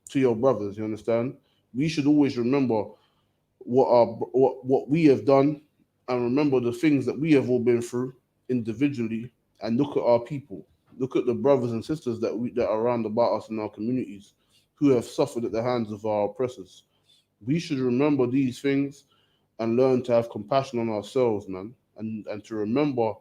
to your brothers. You understand? We should always remember what we have done, and remember the things that we have all been through individually, and look at our people. Look at the brothers and sisters that are around about us in our communities who have suffered at the hands of our oppressors. We should remember these things and learn to have compassion on ourselves, man, and to remember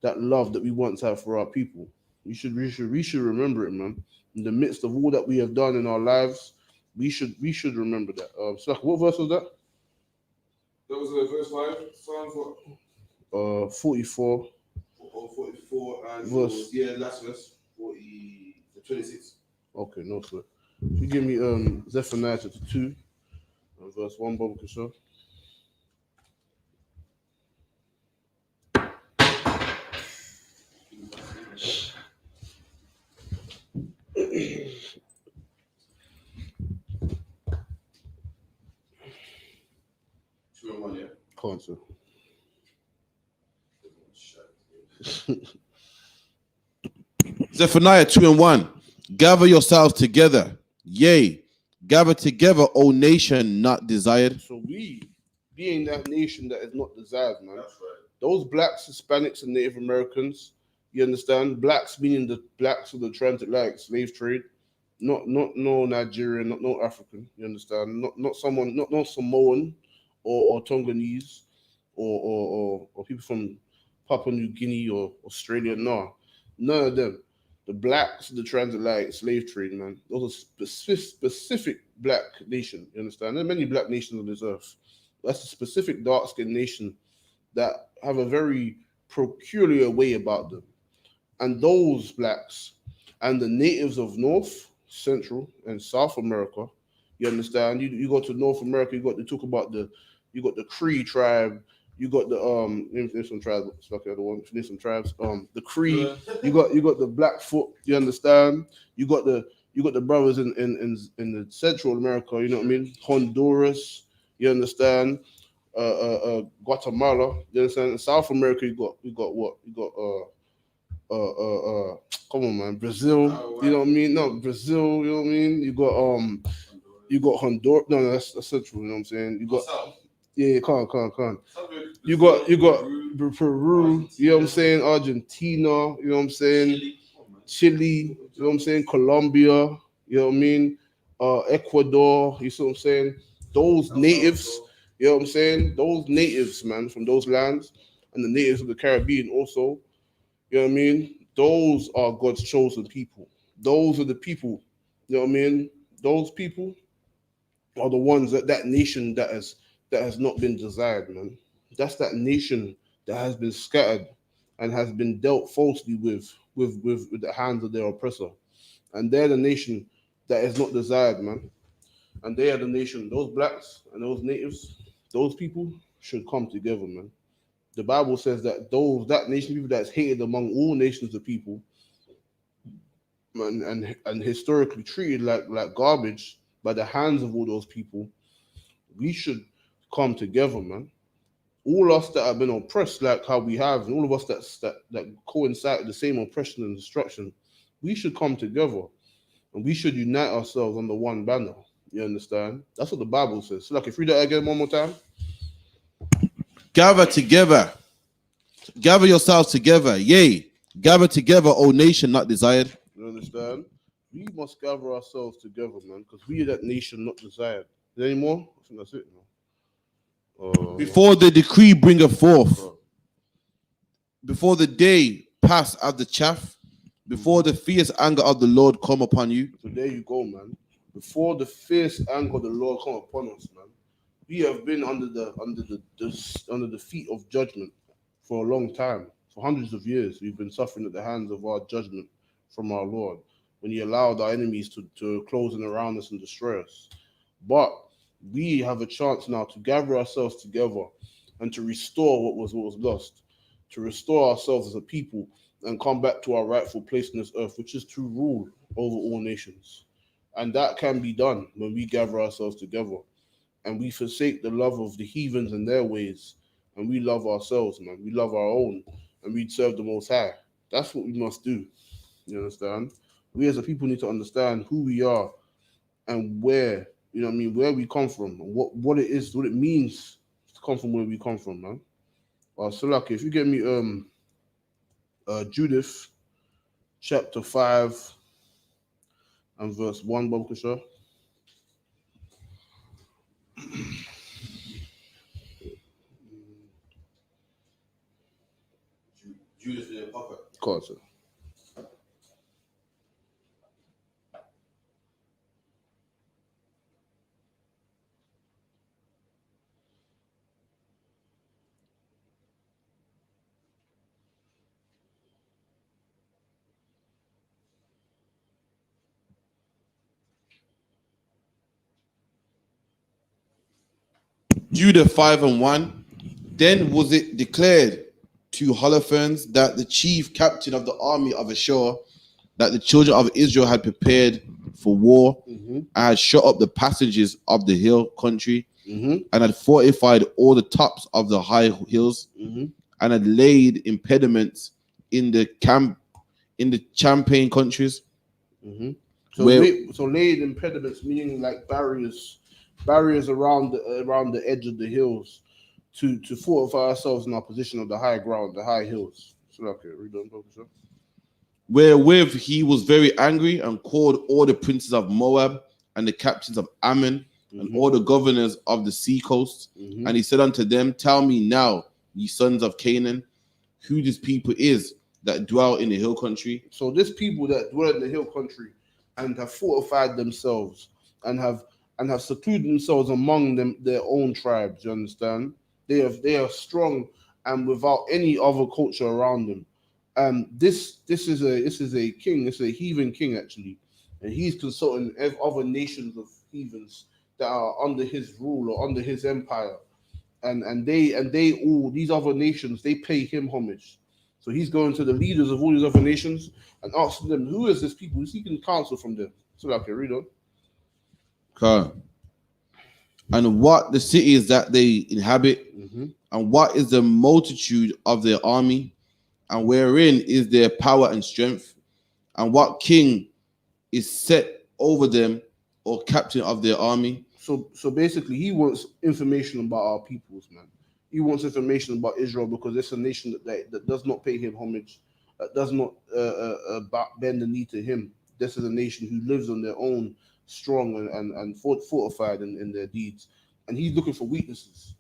that love that we once had for our people. We should remember it, man. In the midst of all that we have done in our lives, we should remember that. So what verse was that? That was verse 5. Psalms what? 44. Or 44 and verse. Last verse 26. Okay, no sweat. If you give me Zephaniah chapter 2, verse 1, Baba Kishore. 2 and 1, yeah. Can't, sir. Zephaniah 2 and 1. Gather yourselves together, yea, gather together, O nation not desired. So we, being that nation that is not desired, man. That's right. Those blacks, Hispanics, and Native Americans, you understand? Blacks meaning the blacks of the transatlantic slave trade, not no Nigerian, not no African. You understand? Not someone, not no Samoan or Tongolese or people from Papua New Guinea or Australia. No, none of them. The blacks, the transatlantic slave trade, man. Those are specific black nation. You understand? There are many black nations on this earth. That's a specific dark-skinned nation that have a very peculiar way about them. And those blacks and the natives of North, Central, and South America, you understand? You go to North America, you got to talk about you got the Cree tribe, you got the name some tribes, name some tribes. The Cree, you got the Blackfoot, you understand? You got the brothers in the Central America, you know what I mean? Honduras, you understand? Guatemala, you understand? In South America, you got what? You got come on, man, Brazil, you know what I mean? No, Brazil, you know what I mean? You got Honduras, no, that's Central, you know what I'm saying? You got Con. You got Peru, you know what I'm saying? Argentina, you know what I'm saying? Chile, you know what I'm saying? Colombia, you know what I mean? Ecuador, you see what I'm saying? Those natives, you know what I'm saying? Those natives, man, from those lands, and the natives of the Caribbean also, you know what I mean? Those are God's chosen people. Those are the people, you know what I mean? Those people are the ones that nation that has not been desired, man. That's that nation that has been scattered and has been dealt falsely with the hands of their oppressor. And they're the nation that is not desired, man. And they are the nation, those blacks and those natives, those people should come together, man. The Bible says that that nation of people that's hated among all nations of people, and historically treated like garbage by the hands of all those people, we should come together, man. All us that have been oppressed like how we have, and all of us that coincide with the same oppression and destruction, we should come together and we should unite ourselves under one banner. You understand? That's what the Bible says. So like, if you read that again one more time. Gather together. Gather yourselves together. Yea, gather together, O nation not desired. You understand? We must gather ourselves together, man, because we are that nation not desired. Is there any more? I think that's it, man. Before the decree bringeth forth, before the day pass of the chaff, before the fierce anger of the Lord come upon you. So there you go, man. Before the fierce anger of the Lord come upon us, man. We have been under the feet of judgment for a long time. For hundreds of years, we've been suffering at the hands of our judgment from our Lord, when he allowed our enemies to close in around us and destroy us. But we have a chance now to gather ourselves together and to restore what was lost, to restore ourselves as a people and come back to our rightful place in this earth, which is to rule over all nations. And that can be done when we gather ourselves together and we forsake the love of the heathens and their ways, and we love ourselves, man. We love our own, and we serve the Most High. That's what we must do. You understand? We as a people need to understand who we are and where, you know what I mean, where we come from, and what it is, what it means to come from where we come from, man. So lucky, if you get me Judith chapter 5 and verse 1, Bob Kusha. Judith the prophet. Of course, sir. Judah 5 and 1. Then was it declared to Holofernes, that the chief captain of the army of Ashur, that the children of Israel had prepared for war, Mm-hmm. and had shut up the passages of the hill country, Mm-hmm. and had fortified all the tops of the high hills, Mm-hmm. and had laid impediments in the champaign countries, Mm-hmm. where So laid impediments, meaning like barriers around the edge of the hills, to fortify ourselves in our position of the high ground, the high hills. So okay, read on, Professor. wherewith he was very angry, and called all the princes of Moab and the captains of Ammon and all the governors of the sea coast. Mm-hmm. And he said unto them, tell me now, ye sons of Canaan, who this people is that dwell in the hill country. So this people that dwell in the hill country and have fortified themselves and have secluded themselves among them their own tribes. You understand? They are strong and without any other culture around them. This is a king. This is a heathen king actually, and he's consulting other nations of heathens that are under his rule or under his empire, and they all these other nations, they pay him homage. So he's going to the leaders of all these other nations and asking them, who is this people? He's seeking counsel from them. So okay, read on. Okay. And what the cities that they inhabit, Mm-hmm. and what is the multitude of their army, and wherein is their power and strength, and what king is set over them, or captain of their army. So basically, he wants information about our peoples, man. He wants information about Israel because it's a nation that does not pay him homage, that does not bend the knee to him. This is a nation who lives on their own, strong and fortified in their deeds. And he's looking for weaknesses.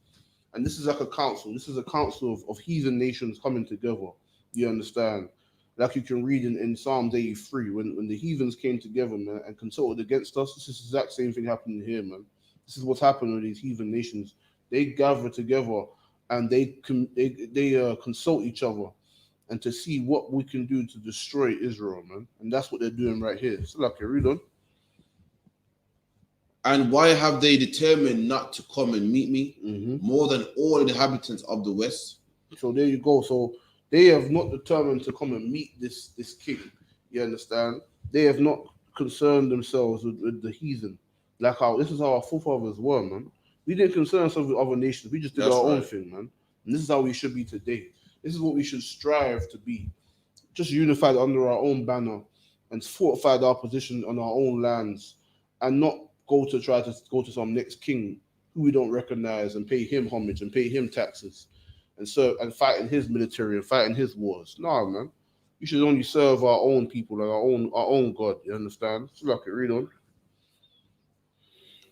And this is like a council. This is a council of heathen nations coming together. You understand? Like you can read in Psalms 83, when the heathens came together, man, and consulted against us. This is the exact same thing happening here, man. This is what's happening with these heathen nations. They gather together and they consult each other and to see what we can do to destroy Israel, man. And that's what they're doing right here. So, like, read on. And why have they determined not to come and meet me, Mm-hmm. more than all the inhabitants of the west? So there you go. So they have not determined to come and meet this king. You understand? They have not concerned themselves with the heathen. Like how this is how our forefathers were, man. We didn't concern ourselves with other nations. We just did That's our own right. thing, man. And this is how we should be today. This is what we should strive to be. Just unified under our own banner and fortified our position on our own lands, and not try to go to some next king who we don't recognize and pay him homage and pay him taxes and fighting his military and fighting his wars. No, man. We should only serve our own people and our own God. You understand? So like it, read on.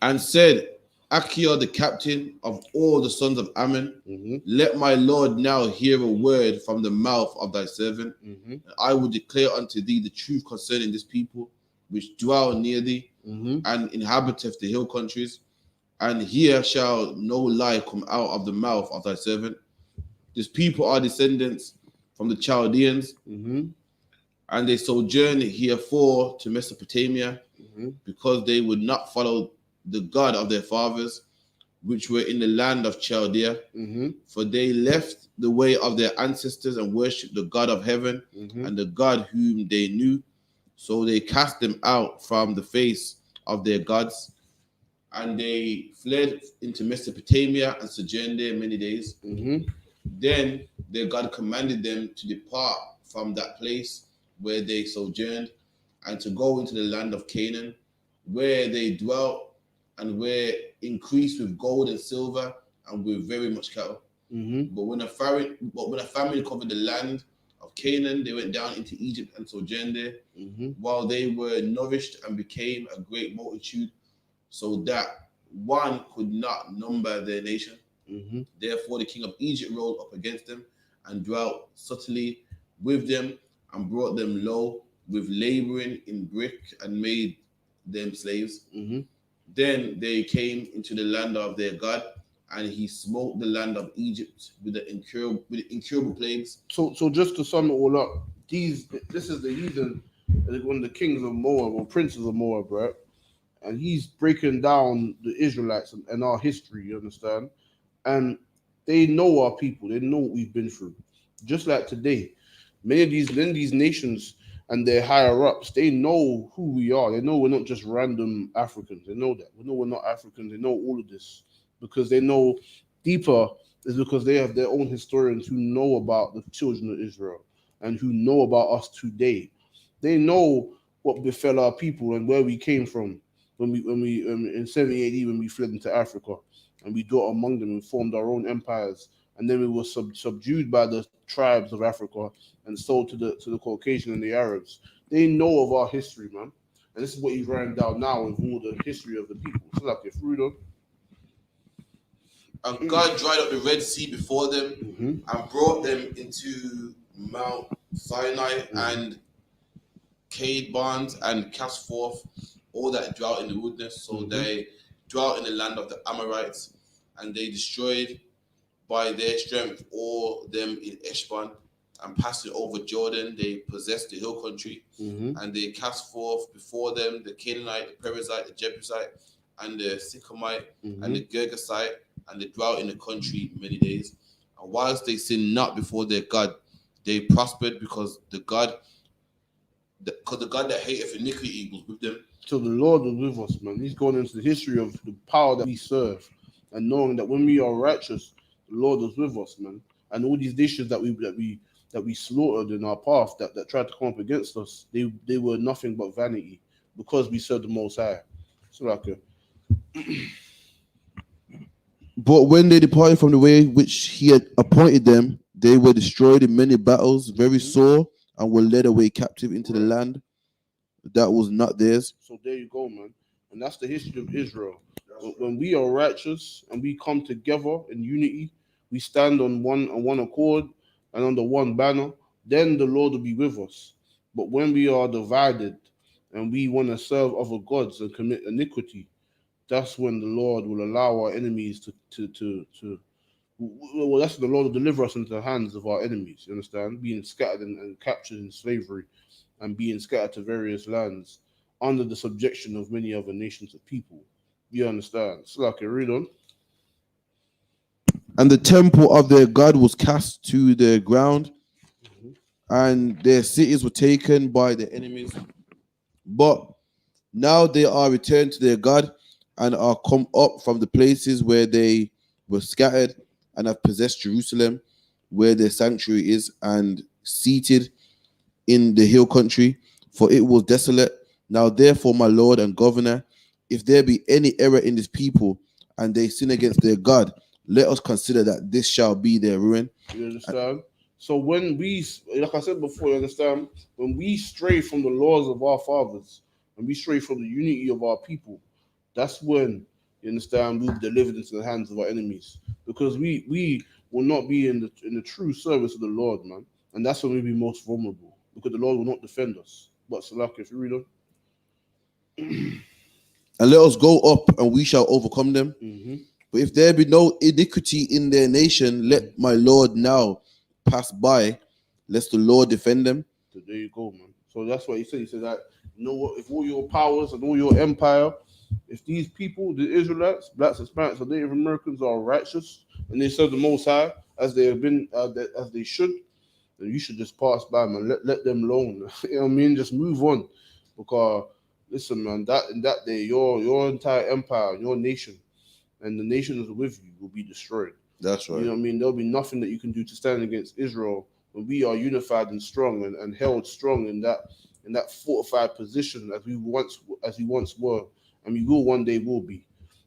And said, Achia, the captain of all the sons of Ammon, Mm-hmm. let my Lord now hear a word from the mouth of thy servant, Mm-hmm. and I will declare unto thee the truth concerning this people, which dwell near thee, Mm-hmm. and inhabiteth the hill countries. And here shall no lie come out of the mouth of thy servant. This people are descendants from the Chaldeans, Mm-hmm. and they sojourned herefore to Mesopotamia, Mm-hmm. because they would not follow the God of their fathers, which were in the land of Chaldea. Mm-hmm. For they left the way of their ancestors and worshipped the God of heaven, Mm-hmm. and the God whom they knew. So they cast them out from the face of their gods, and they fled into Mesopotamia and sojourned there many days. Mm-hmm. Then their God commanded them to depart from that place where they sojourned, and to go into the land of Canaan, where they dwelt, and were increased with gold and silver, and with very much cattle. Mm-hmm. But when a famine covered the land of Canaan, they went down into Egypt and sojourned there, Mm-hmm. while they were nourished and became a great multitude, so that one could not number their nation. Mm-hmm. Therefore, the king of Egypt rose up against them and dwelt subtly with them, and brought them low with laboring in brick, and made them slaves. Mm-hmm. Then they came into the land of their God, and he smote the land of Egypt with the incurable plagues. So just to sum it all up, this is the heathen, one of the kings of Moab or princes of Moab, right? And he's breaking down the Israelites and our history. You understand? And they know our people. They know what we've been through. Just like today, many of these nations and their higher ups, they know who we are. They know we're not just random Africans. They know that. We know we're not Africans. They know all of this because they know deeper is because they have their own historians who know about the children of Israel and who know about us today. They know what befell our people and where we came from when we in 70 AD when we fled into Africa and we dwelt among them and formed our own empires, and then we were subdued by the tribes of Africa and sold to the Caucasian and the Arabs. They know of our history, man, and this is what he's writing down now with all the history of the people. So like if Rudolph. And God dried up the Red Sea before them and brought them into Mount Sinai and Cade Barnes and cast forth all that dwelt in the wilderness. So they dwelt in the land of the Amorites, and they destroyed by their strength all them in Eshban, and passing over Jordan, they possessed the hill country, and they cast forth before them the Canaanite, the Perizzite, the Jebusite, and the Sychemite, and the Girgasite, and they dwelt in the country many days. And whilst they sinned not before their God, they prospered because the God that hateth iniquity was with them. So the Lord was with us, man. He's going into the history of the power that we serve, and knowing that when we are righteous, the Lord was with us, man. And all these nations that we slaughtered in our path that tried to come up against us, they were nothing but vanity because we served the Most High. So like But when they departed from the way which he had appointed them, they were destroyed in many battles, very sore, and were led away captive into the land that was not theirs. So there you go, man. And that's the history of Israel. When we are righteous and we come together in unity, we stand on one accord and under one banner, then the Lord will be with us. But when we are divided and we want to serve other gods and commit iniquity, that's when the Lord will allow our enemies to well, that's when the Lord will deliver us into the hands of our enemies. You understand? Being scattered and captured in slavery and being scattered to various lands under the subjection of many other nations of people. You understand? So like read on. And the temple of their God was cast to the ground, and their cities were taken by their enemies. But now they are returned to their God and are come up from the places where they were scattered and have possessed Jerusalem, where their sanctuary is, and seated in the hill country, for it was desolate. Now therefore, my Lord and Governor, if there be any error in this people, and they sin against their God, let us consider that this shall be their ruin. You understand? So when we, like I said before, you understand, when we stray from the laws of our fathers, and we stray from the unity of our people, that's when, you understand, we'll be delivered into the hands of our enemies. Because we will not be in the true service of the Lord, man. And that's when we'll be most vulnerable. Because the Lord will not defend us. But Salak, if you read on. And let us go up, and we shall overcome them. But if there be no iniquity in their nation, let my Lord now pass by, lest the Lord defend them. So there you go, man. So that's what he said. He said that, you know what, if all your powers and all your empire, if these people, the Israelites, blacks, Hispanics, or Native Americans are righteous and they serve the Most High as they have been, as they should, then you should just pass by, man. Let them alone. You know what I mean? Just move on. Because listen, man, that in that day, your entire empire, your nation, and the nations with you will be destroyed. That's right. You know what I mean? There'll be nothing that you can do to stand against Israel when we are unified and strong and held strong in that fortified position as we once were, and we will one day will be.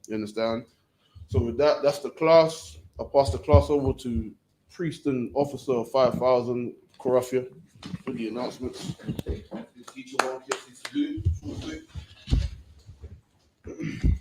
You understand? So with that, that's the class. I'll pass the class over to Priest and Officer of 5,000 Korafia for the announcements. Teacher 1,